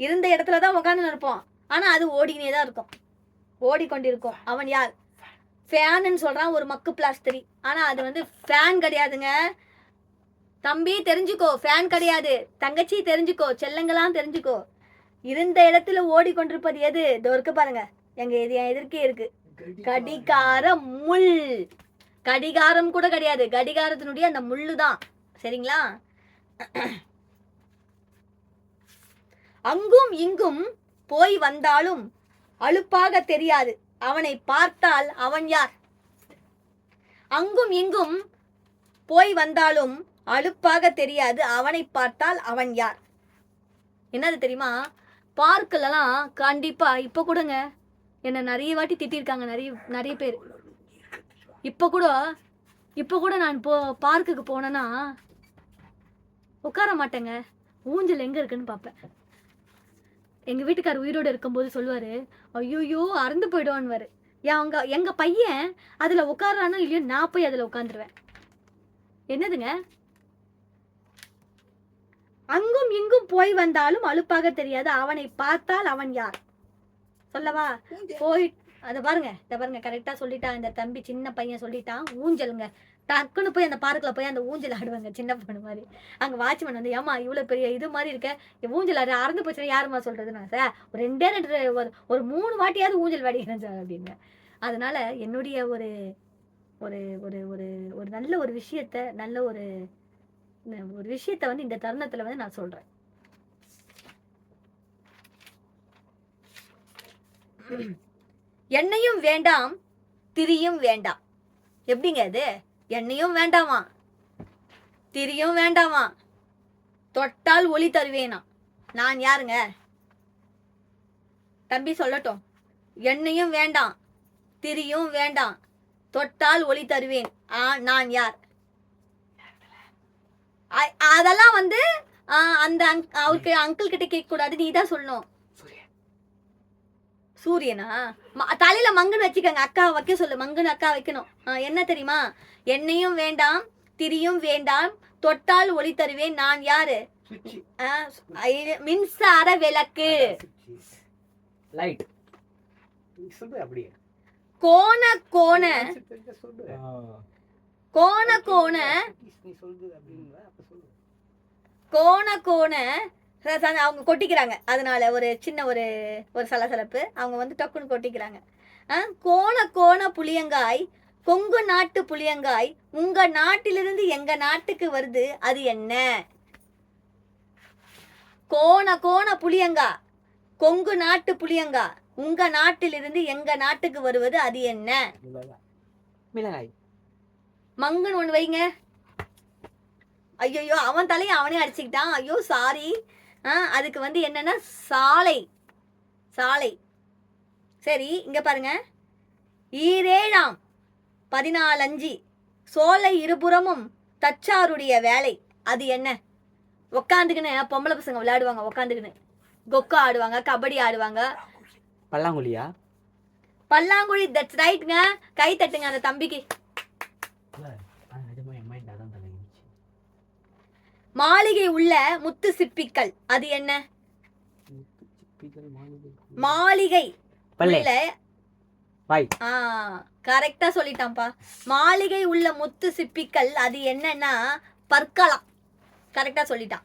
இருந்த இடத்துலதான் உட்காந்து இருப்பான், ஆனா அது ஓடினே தான் இருக்கும், ஓடிக்கொண்டிருக்கும். அவன் யார்? ஃபேன்னு சொல்றான், ஒரு மக்கு பிளாஸ்டரி. ஆனா அது ஃபேன் கிடையாதுங்க. தம்பி தெரிஞ்சுக்கோ, ஃபேன் கிடையாது. தங்கச்சி தெரிஞ்சுக்கோ, செல்லங்களாம் தெரிஞ்சுக்கோ. இருந்த இடத்துல ஓடிக்கொண்டிருப்பது எது? இதோ இருக்கு பாருங்க, என் எதிர்க்கே இருக்கு. கடிகார முள். கடிகாரம் கூட கிடையாது, கடிகாரத்தினுடைய அந்த முள்ளு தான். சரிங்களா? அங்கும் இங்கும் போய் வந்தாலும் அலுப்பாக தெரியாது அவனை பார்த்தால் அவன் யார்? அங்கும் இங்கும் போய் வந்தாலும் அலுப்பாக தெரியாது அவனை பார்த்தால் அவன் யார்? என்னது தெரியுமா? பார்க்கலலாம் கண்டிப்பா இப்போ கூடங்க என்னை நிறைய வாட்டி திட்டிருக்காங்க நிறைய பேர். இப்போ கூட நான் பார்க்குக்கு போனேன்னா உட்கார மாட்டேங்க, ஊஞ்சல் எங்கே இருக்குன்னு பார்ப்பேன். எங்கள் வீட்டுக்கார் உயிரோடு இருக்கும்போது சொல்லுவார், ஐயோயோ அறந்து போயிடுவான்வார். எங்கள் பையன் அதில் உட்காரானோ இல்லையோ நான் போய் அதில் உட்காந்துருவேன். என்னதுங்க? அங்கும் இங்கும் போய் வந்தாலும் அலுப்பாக தெரியாது அவனை பார்த்தால் அவன் யார்? சொல்லவா? போய் அதை பாருங்க, இதை பாருங்க, கரெக்டாக சொல்லிட்டான் இந்த தம்பி, சின்ன பையன் சொல்லிட்டான் ஊஞ்சலுங்க. டக்குன்னு போய் அந்த பார்க்கில் போய் அந்த ஊஞ்சல் ஆடுவாங்க சின்ன பொண்ணு மாதிரி. அங்கே வாட்ச்மேன் வந்து, ஏமா இவ்வளோ பெரிய இது மாதிரி இருக்க ஊஞ்சல் ஆடு அறந்து போச்சுன்னா யாருமா சொல்கிறதுனா? சார் ஒரு 2 ஒரு 3 வாட்டியாவது ஊஞ்சல் வாடிக்கிறேன் சார் அப்படின்னு. அதனால என்னுடைய ஒரு ஒரு ஒரு ஒரு ஒரு நல்ல ஒரு விஷயத்த வந்து இந்த தருணத்தில் வந்து நான் சொல்கிறேன். எண்ணெயும் வேண்டாம் திரியும் வேண்டாம். எப்படிங்க அது? எண்ணெயும் வேண்டாமா, திரியும் வேண்டாமா, தொட்டால் ஒளி தருவேனா? நான் யாருங்க? தம்பி சொல்லட்டும். எண்ணெயும் வேண்டாம் திரியும் வேண்டாம், தொட்டால் ஒளி தருவேன். நான் யார்? அதெல்லாம் வந்து அந்த அவருக்கு அங்கிள் கிட்ட கேட்க கூடாது, நீ தான் சொல்லணும். சூரியனா? தலையில மங்குன்னு வச்சுக்கோங்க, அக்கா வைக்க சொல்லு, மங்குன்னு அக்கா வைக்கணும். என்ன தெரியுமா? எண்ணெயும் வேண்டாம் திரியும் வேண்டாம், தொட்டால் ஒளி தருவேன். நான் யாரு? மின்சார விளக்கு. கோண கோண கோண கோண கோண கோண அவங்க கொட்டிக்கிறாங்க. அதனால ஒரு சின்ன ஒரு சலசலப்பு, அவங்க வந்து டக்குன்னு கொட்டிக்கிறாங்க. கோண கோண புளியங்காய், கொங்கு நாட்டு புளியங்காய், உங்க நாட்டிலிருந்து எங்க நாட்டுக்கு வருது, அது என்ன? கோண கோண புளியங்கா, கொங்கு நாட்டு புளியங்கா, உங்க நாட்டிலிருந்து எங்க நாட்டுக்கு வருவது அது என்ன? மங்குன்னு ஒண்ணு வைங்க. ஐயோ அவன் தலையை அவனே அடிச்சுக்கிட்டான். ஐயோ சாரி. அதுக்கு வந்து என்னன்னா சாலை. சரி, இங்க பாருங்க. 14:5 சோலை இருபுறமும் தச்சாருடைய வேலை, அது என்ன? உக்காந்துக்குன்னு பொம்பளை பசங்க விளையாடுவாங்க, உக்காந்துக்குன்னு கொக்கோ ஆடுவாங்க, கபடி ஆடுவாங்க. பல்லாங்குழியா? பல்லாங்குழி, தட்ஸ் ரைட்ங்க. கை தட்டுங்க அந்த தம்பிக்கு. மாளிகை உள்ள முத்து சிப்பிகள், அது என்ன? மாளிகை உள்ள, கரெக்டா சொல்லிட்டான்ப்பா. மாளிகை உள்ள முத்து சிப்பிகள் அது என்னன்னா பற்களம். கரெக்டா சொல்லிட்டான்.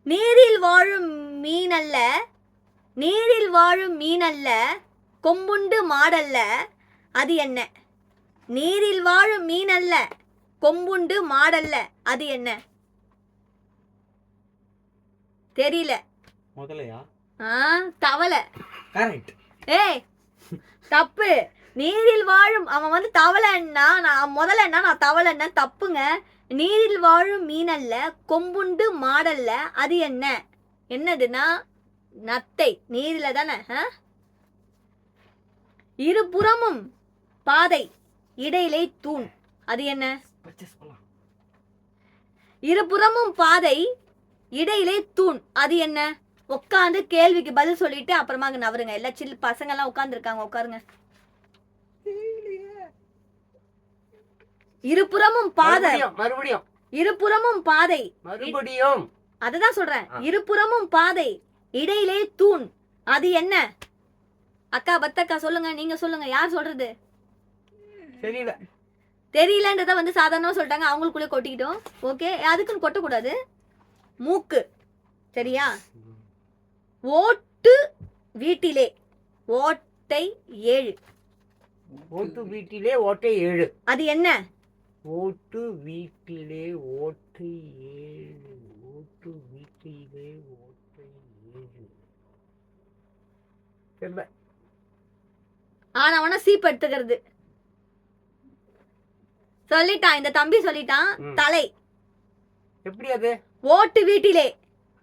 நீரில் வாழும் மீனல்ல கொம்புண்டு மாடல்ல, அது என்ன? நீரில் வாழும் மீனல்ல கொம்புண்டு மாடல்ல, அது என்ன? தெரியல. முதலையா? தவளை. கரெக்ட். ஏய் தப்பு. நீரில் வாழும், அவன் வந்து தவளைன்னா நான் முதலன்னா நான் தவளைன்னா தப்புங்க. நீரில் வாழும் மீனல்ல கொம்புண்டு மாடல்ல, அது என்ன? என்னதுன்னா நத்தை. நீரில தானே. இருபுறமும் பாதை இடையிலே தூண், அது என்ன? இருபுறமும் பாதை இடையிலே தூண், அது என்ன? உட்காந்து கேள்விக்கு பதில் சொல்லிட்டு அப்புறமா நவருங்க. எல்லா சின்ன பசங்க எல்லாம் உட்கார்ந்து இருக்காங்க, உட்காருங்க. இருபுறமும் பாதை, இருபுறமும் பாதை, அததான் சொல்றேன். இருபுறமும் பாதை இடையிலே தூண், அது என்ன? அக்கா பத்தக்கா சொல்லுங்க, நீங்க சொல்லுங்க, யார் சொல்றது? தெரியலன்றத வந்து சாதாரணமா சொல்லிட்டாங்க, அவங்களுக்குள்ளே கொட்டிக்கிட்டோம். ஓகே, அதுக்குன்னு கொட்டக்கூடாது. மூக்கு. சரியா? ஓட்டு வீட்டிலே ஓட்டை 7. ஓட்டு வீட்டிலே ஓட்டை 7, அது என்ன? ஓட்டு வீட்டிலே ஓட்டை 7. ஓட்டு வீட்டிலே தெரியல. ஆனவன சீப் எடுத்துக்கிறது. சொல்லிட்டான் இந்த தம்பி சொல்லிட்டான். தலை. எப்படி அது? ஓட்டு வீட்டிலே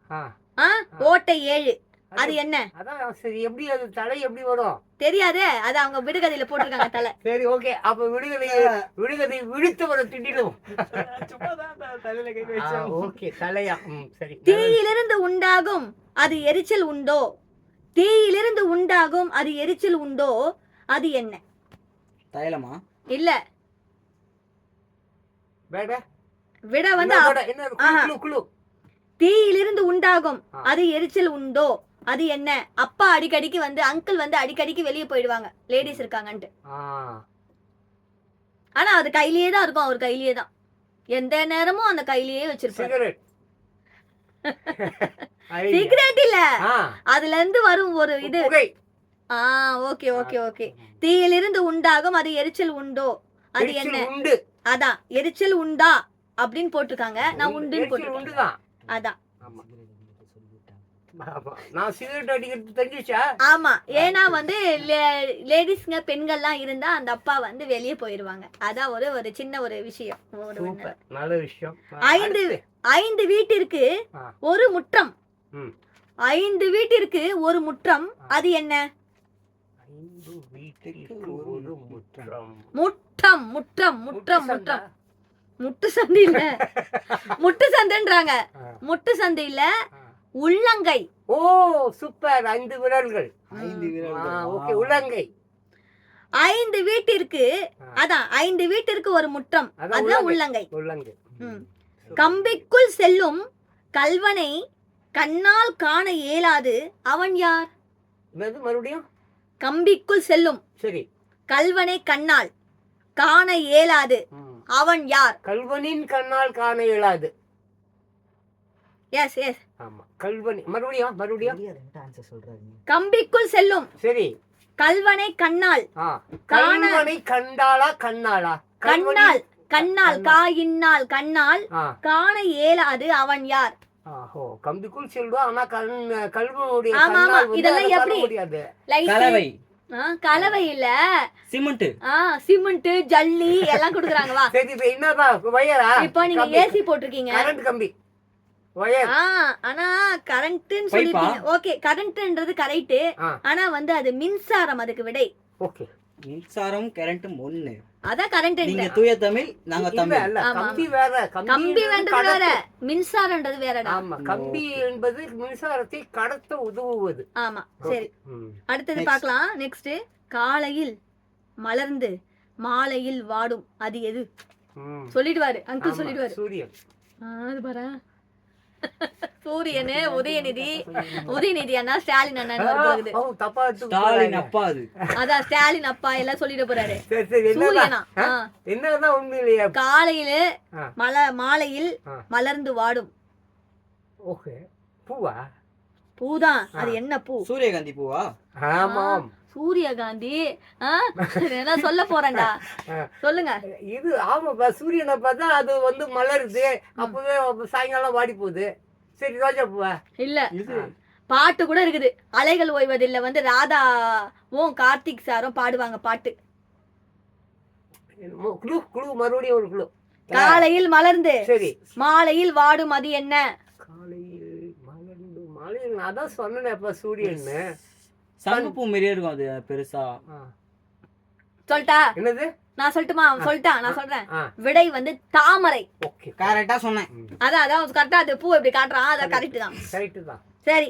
ஆ, ஓட்டை 7. அது என்ன? அதான் சரி. எப்படி அது தலை எப்படி வரும்? தெரியாதே. அது அவங்க விடுகதையில போட்டிருக்காங்க தலை. சரி, ஓகே. அப்ப விடுகதை விடுத்து வர திட்டிடும். ஓகே, தலையா? சரி. தீயிலிருந்து உண்டாகும் அது எரிச்சல் உண்டோ? தீயிலிருந்து உண்டாகும் அது எரிச்சல் உண்டோ? அது என்ன? தைலமா? இல்ல. வேட விட வந்து என்ன? குளு குளு. தீயிலிருந்து உண்டாகும் அது எரிச்சல் உண்டோ? அது என்ன? அப்பா அடிக்கடிக்கு வந்து அங்கிள் வந்து அடிக்கடிக்கு வெளியே போயிடுவாங்க லேடிஸ் இருக்காங்கன்ட்டு. ஆனா அது கையிலேயே தான் இருக்கும். அவர் கையிலேயே தான் எந்த நேரமும் அந்த கையிலேயே வச்சிருப்பாரு. சிகரெட் இல்ல, அதுல இருந்து வரும் ஒரு இது. Okay okay okay. தீயிலிருந்து உண்டாகும் அது எரிச்சல் உண்டோ? அது என்ன? அதான் எரிச்சல் உண்டா அப்படின்னு போட்டிருக்காங்க. நான் உண்டுன்னு போட்டிருக்கேன். அதான். நான் சிகரெட் அடிக்கிறது தெரிஞ்சுச்சா? ஆமா, ஏன்னா வந்து லேடிஸ்ங்க பெண்கள்லாம் இருந்தா அந்த அப்பா வந்து வெளியே போயிருவாங்க. அதான் ஒரு சின்ன ஒரு விஷயம். நல்ல விஷயம். 5 வீட்டிற்கு ஒரு முற்றம். 5 வீட்டிற்கு ஒரு முற்றம். அது என்ன? 5 வீட்டிற்கு ஒரு முற்றம். முற்றம் முற்றம் முற்றம் முற்றம். முட்டு சந்தை இல்ல, முட்டு சந்தைன்றாங்க. முட்டு சந்தை இல்ல, உள்ளங்கை. ஓ சூப்பர். 5 விரல்கள். 5 விரல்கள். ஓகே, உள்ளங்கை. 5 வீட்டிற்கு, அதான் 5 வீட்டிற்கு ஒரு முற்றம். அதான் உள்ளங்கை. உள்ளங்கை. கம்பிக்குள் செல்லும் கல்வனை கண்ணால் காண இயலாது அவன் யார்? மறுபடியும். கம்பிக்குள் செல்லும் சரி கல்வனை கண்ணால் காண இயலாது அவன் யார்? கல்வனின் கண்ணால் காண இயலாது. Yes yes. ஆமா, கல்வனி. மறுபடியும். கம்பிக்குள் செல்லும். சரி. கல்வனை கண்ணால். கல்வனை கண்டாளா கண்ணாளா? கண்ணால். கண்ணால் காயினால் கண்ணால் காண இயலாது அவன் யார்? கம்பிக்குள் செல்வா, ஆனா கல்வனுடைய கண்ணால் இதெல்லாம் எப்படி? கலவை. கலவை இல்ல, சிமெண்ட். சிமெண்ட் ஜல்லி எல்லாம் கொடுக்குறாங்க. வா. சரி, இப்ப என்னப்பா வயரா? இப்போ நீங்க ஏசி போட்டிருக்கீங்க. கரண்ட் கம்பி வயர். ஆனா கரண்ட்னு சொல்லிருக்கீங்க. ஓகே, கரண்ட்ன்றது கரெக்ட். ஆனா வந்து அது மின்சாரம் அதுக்கு விடை. ஓகே, மின்சாரம் கரண்ட்டும் ஒண்ணு. அதான் கரண்ட். நீங்க தூய தமிழ், நாங்க தமிழ். இல்ல, கம்பி வேற. கம்பி வேண்டது வேற, மின்சாரம்ன்றது வேறடா. ஆமா, கம்பி என்பது மின்சாரத்தை கடத்த உதவுவது. ஆமா, சரி. அடுத்தது பார்க்கலாம். நெக்ஸ்ட். காலையில் மலர்ந்து மாலையில் வாடும் அது எது? சொல்லிடுவாரு அங்கிள், சொல்லிடுவாரு. சூரியன். அது பாரு, சூரியனே. உதயநிதி அண்ணா, ஸ்டாலின் அண்ணா போகுது. ஸ்டாலின் அப்பா. அதான் ஸ்டாலின் அப்பா எல்லாம் சொல்லிட போறாரு. சூரியனா? என்னதான் உண்மையிலேயே காலையில மாலையில் மலர்ந்து வாடும். ஓகே, பூவா? பூதான். அது என்ன பூ? சூரியகாந்தி பூவா? ஆமாம், சூரியகாந்தி. என்ன சொல்ல போறேன்டா, சொல்லுங்க. இது ஆமாப்பா, சூரியனை பார்த்தா அது வந்து மலருது. அப்பவே சாயங்காலம் வாடி போகுது. சரி, ரோஜா பூவா? இல்ல, பாட்டு கூட இருக்குது. அலைகள் ஓய்வதில்லை வந்து ராதாவும் கார்த்திக் சாரும் பாடுவாங்க பாட்டு. மறுபடியும் ஒரு குழு. காலையில் மலர்ந்து சரி மாலையில் வாடும் அது என்ன? காலையில் மலர்ந்து மாலையில். நான் தான் சொன்னேன்ப்பா சூரியன். சங்குப்பூ மாதிரியே இருக்கும் அது, பெருசா. சொல்லிட்டா? என்னது? நான் சொல்லட்டுமா? சொல்லிட்டான், நான் சொல்றேன். விடை வந்து தாமரை. ஓகே, கரெக்டா சொன்னேன். அதான் கரெக்டா. அது பூ எப்படி காட்டுறான், அத கரெக்ட் தான். கரெக்ட் தான். சரி.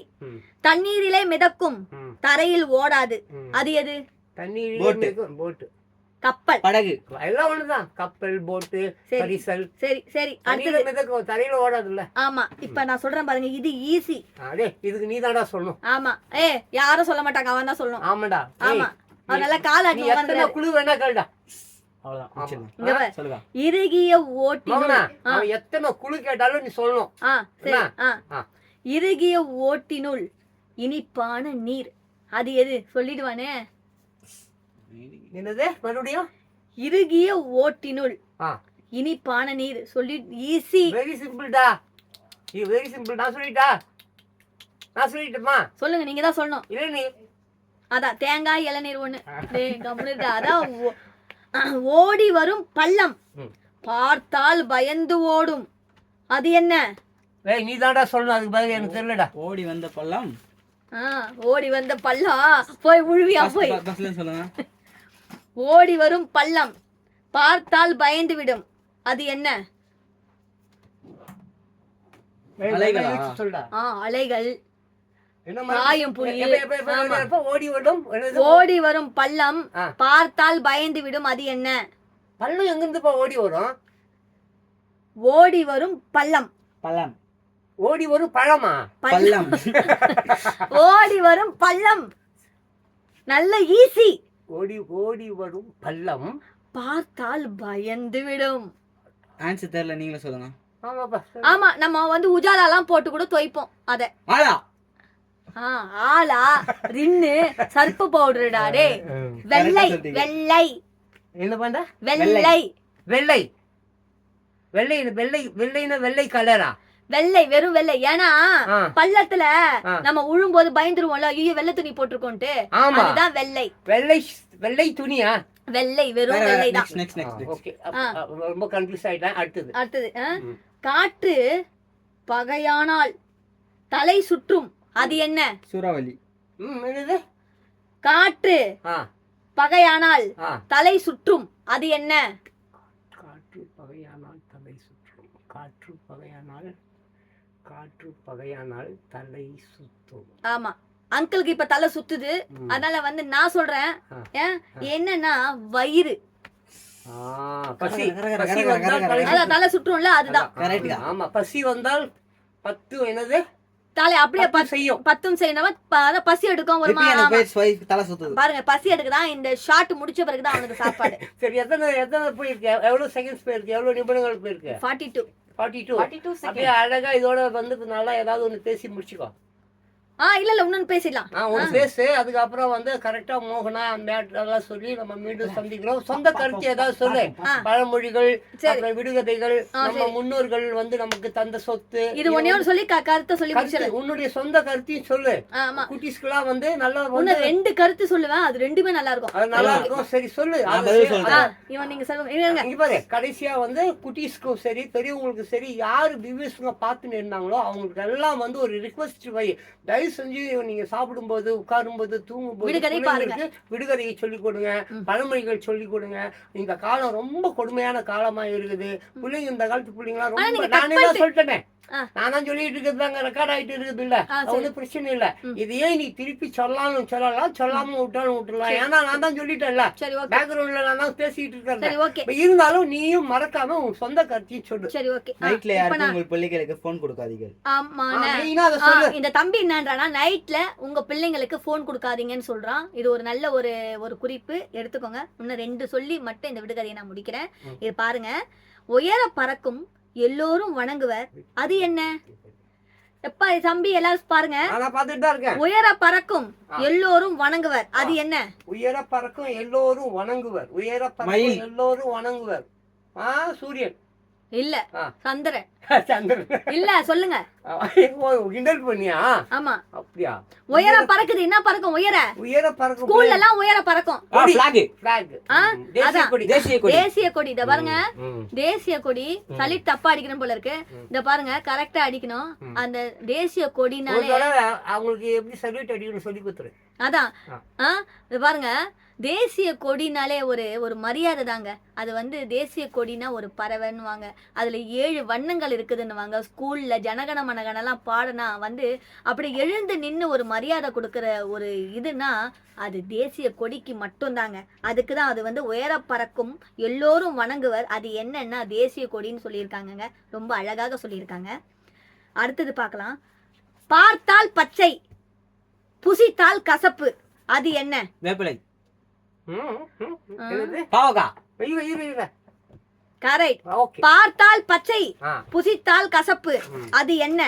தண்ணீரிலே மிதக்கும் தரையில் ஓடாது அது எது? தண்ணீரிலே போட். கப்பல். படகு. எல்லாம் ஒண்ணுதான். கப்பல், போட்டு, பரிசல். சரி சரி. அடுத்தது மிதக்கும், தரையில ஓடாதுல்ல. ஆமா, இப்ப நான் சொல்றேன் பாருங்க. இது ஈஸி. அடே, இதுக்கு நீ தான்டா சொல்லணும். ஆமா. யாரும் சொல்ல மாட்டாங்க, அவன் தான் சொல்லணும். ஆமாடா. ஆமா, அவன் நல்லா காலாட்டி எத்தனை குழு வேணா கேளுடா. அவ்வளவுதான். சொல்லுங்க. இறுகிய ஓட்டினுள். அவன் எத்தனை குழு கேட்டாலும் நீ சொல்லணும். சரி. இறுகிய ஓட்டினுள் இனிப்பான நீர் அது எது? சொல்லிடுவானே. என்னது? மறுபடியும். இறுகிய ஓட்டினுள் இனிப்பான நீர். சொல்லி ஈஸி. வெரி சிம்பிள்டா. இது வெரி சிம்பிள். நான் சொல்லிட்டா? நான் சொல்லிட்டுமா? சொல்லுங்க, நீங்க தான் சொல்லணும். இளநீர். அதான் தேங்காய் இளநீர் ஒண்ணு. டேய் கம்முனு இருடா. அதான் ஓடி வரும் பள்ளம் ம். பார்த்தால் பயந்து ஓடும், அது என்ன? ஏய் நீ தான்டா சொல்லணும், அதுக்கு பதில் எனக்கு தெரியலடா. ஓடி வந்த பள்ளம். ஓடி வந்த பள்ளம் போய் உழுவியா போய். பஸ்ல சொல்லுங்க. ஓடி வரும் பள்ளம் பார்த்தால் பயந்து விடும், அது என்ன? ஏய், அலைகளா? நல்லா யோசிச்சு சொல்லுடா. அலைகள். என்ன மாதிரி? காயும் புலி. ஆமா. எப்ப ஓடி வரும்? என்னது? ஓடி வரும் பள்ளம் ஆ. பார்த்தால் பயந்து விடும், அது என்ன? பள்ளம் எங்க இருந்துப்பா ஓடி வரும்? ஓடி வரும் பள்ளம். பள்ளம். ஓடி வரும் பழமா? பள்ளம். ஓடி வரும் பள்ளம் நல்ல ஈஸி. ஓடி வரும் பள்ளம் பார்த்தால் பயந்து விடும். ஆன்சர் தெரியல, நீங்களே சொல்லுங்க. ஆமாப்பா. ஆமா, நம்ம வந்து உஜாலாலாம் போட்டு கூட துவைப்போம் அத. ஆளா. ஆளா ரின்னு சர்ப்பு பவுடர்டா டே. வெள்ளை வெள்ளை என்ன பண்ண? வெள்ளை வெள்ளை வெள்ளை வெள்ளை வெள்ளைன்னா வெள்ளை கலரா? வெள்ளை, வெறும் வெள்ளை. ஏன்னா ஆ. பள்ளத்துல ஆ. நம்ம உழும்போது பயந்துருவோம்ல, ஐயோ வெள்ளை துணி போட்டிருக்கோன்ட்டு. ஆமா. அதுதான் வெள்ளை. வெள்ளை வெள்ளை துணியா? வெள்ளை, வெறும் வெள்ளை தான். நெக்ஸ்ட். ஓகே, ரொம்ப கன்ஃபியூஸ் ஆயிட்டேன். அடுத்தது. அடுத்தது ம். காற்று பகையானால் தலை சுற்றும், அது என்ன? சூறாவளி. என்னது? காற்று ஆ பகையானால் ஆ தலை சுற்றும், அது என்ன? காற்று பகையானால் தலை சுற்றும். காற்று பகையானால் தலை சுற்றும். ஆமா, அங்கிளுக்கு இப்ப தலை சுத்துது. ம். அதனால வந்து நான் சொல்றேன். ஆ. ஏன்? என்னன்னா வயிறு. பசி கர, கர, பசி கர, வந்தால் கர, தலை கர. அதான் தலை சுற்றும்ல, அதுதான். Correct தான். ஆமா, பசி வந்தால் பத்து என்னது தலை அப்படியே பத்து செய்யும். பத்தும் செய்யணும். அதான் பசி எடுக்கும் ஒரு திருப்பி எனக்கு போய் தலை சுத்துது. பாருங்க, பசி எடுக்குதான். இந்த ஷாட் முடிச்ச பிறகுதான் அவனுக்கு சாப்பாடு. சரி, எத்தனை போயிருக்கு? எவ்வளவு செகண்ட்ஸ் போயிருக்கு? எவ்வளவு நிமிடங்கள் போயிருக்கு? 42. 42 அப்படியே அழகா இதோட வந்து நல்லா ஏதாவது ஒண்ணு பேசி முடிச்சுக்கோ. இல்ல இன்னொன்னு பேசிடலாம். ஒண்ணு பேசு. அதுக்கப்புறம் வந்து கரெக்டா மோகனா மேட்டரெல்லாம் சொல்லி நம்ம மீண்டும் சந்திக்கிறோம். சொந்த கருத்து ஏதாவது சொல்லு. பழமொழிகள், அப்புறம் விடுகதைகள், நம்ம முன்னோர்கள் வந்து நமக்கு தந்த சொத்து, இது ஒன்னே ஒன்னு சொல்லி கருத்தை சொல்லி முடிச்சிடு. உன்னுடைய சொந்த கருத்தையும் சொல்லு. ஆமா, குட்டீஸ்க்குலாம் வந்து நல்லா ஒன்னு 2 கருத்து சொல்லுவேன். அது ரெண்டுமே நல்லா இருக்கும். அது நல்லா இருக்கும். சரி சொல்லு. இவன் நீங்க சொல்லுங்க. இங்க பாரு, கடைசியா வந்து குட்டீஸ்க்கும் சரி பெரியவங்களுக்கும் சரி யாரு வியூவர்ஸ்ங்க பார்த்துன்னு இருந்தாங்களோ அவங்களுக்கு எல்லாம் வந்து ஒரு ரிக்வெஸ்ட் வை. தயவு செஞ்சு நீங்க சாப்பிடும்போது, உட்காரும்போது, தூங்கும்போது விடுகதையை சொல்லிக் கொடுங்க, பழமொழிகள் சொல்லிக் கொடுங்க. இந்த காலம் ரொம்ப கொடுமையான காலமா இருக்குது. பிள்ளைங்க இந்த காலத்து பிள்ளைங்களா ரொம்ப, நானே தான் சொல்லிட்டேனே, நான் தான் சொல்லிட்டு இருக்கிறதாங்க, ரெக்கார்ட் ஆயிட்டு இருக்குது இல்ல, ஒன்னும் பிரச்சனை இல்ல. இது ஏன் நீ திருப்பி சொல்லலாம், சொல்லாம விட்டாலும் விட்டுலாம். ஏன்னா நான் தான் சொல்லிட்டேன்ல, பேக்ரவுண்ட்ல நான் தான் பேசிட்டு இருக்கிறேன். இருந்தாலும் நீயும் மறக்காம உன் சொந்த கருத்தையும் சொல்லு. சரி, ஓகே. நைட்ல யாருக்கும் உங்க பிள்ளைகளுக்கு போன் கொடுக்காதீங்க. ஆமா, இந்த தம்பி என்னன்றானா, நைட்ல உங்க பிள்ளைங்களுக்கு போன் கொடுக்காதீங்கன்னு சொல்றான். இது ஒரு நல்ல ஒரு குறிப்பு, எடுத்துக்கோங்க. இன்னும் 2 சொல்லி மட்டும் இந்த விடுகதையை நான் முடிக்கிறேன். இது பாருங்க. உயர பறக்கும் எல்லோரும் வணங்குவர், அது என்ன? எப்பா தம்பி எல்லாரும் பாருங்க. பாத்துட்டு தான் இருக்கேன். உயர பறக்கும் எல்லோரும் வணங்குவர், அது என்ன? உயர பறக்கும் எல்லோரும் வணங்குவர். உயர பறக்கும் எல்லோரும் வணங்குவர். சூரியன் இல்ல, சந்திரன். சந்திரன் இல்ல, சொல்லுங்க. கிண்டல் பண்ணியா? ஆமா, அப்படியா? உயர பறக்குது. என்ன பறக்கும்? உயர பறக்கும். ஸ்கூல்ல எல்லாம் உயர பறக்கும். தேசிய கொடி. இத பாருங்க, தேசிய கொடி. சளி தப்பா அடிக்கணும் போல இருக்கு. இத பாருங்க, கரெக்டா அடிக்கணும். அந்த தேசிய கொடினாலே அவங்களுக்கு எப்படி சல்யூட் அடிக்கணும் சொல்லி கொடுத்துரு. அதான். இது பாருங்க, தேசிய கொடினாலே ஒரு மரியாதை தாங்க. அது வந்து தேசிய கொடினா ஒரு பறவைன்னுவாங்க. அதுல 7 வண்ணங்கள் இருக்குதுன்னுவாங்க. ஸ்கூல்ல ஜனகண மனகணெல்லாம் பாடனா வந்து அப்படி எழுந்து நின்று ஒரு மரியாதை கொடுக்கற ஒரு இதுனா அது தேசிய கொடிக்கு மட்டும்தாங்க. அதுக்கு தான் அது வந்து உயர பறக்கும் எல்லோரும் வணங்குவர், அது என்னன்னா தேசிய கொடின்னு சொல்லியிருக்காங்கங்க. ரொம்ப அழகாக சொல்லியிருக்காங்க. அடுத்தது பார்க்கலாம். பார்த்தால் பச்சை, புசித்தால் கசப்பு, அது என்ன? வேப்பிலை. கரெக்ட். பார்த்தால் பச்சை, புசித்தால் கசப்பு, அது என்ன?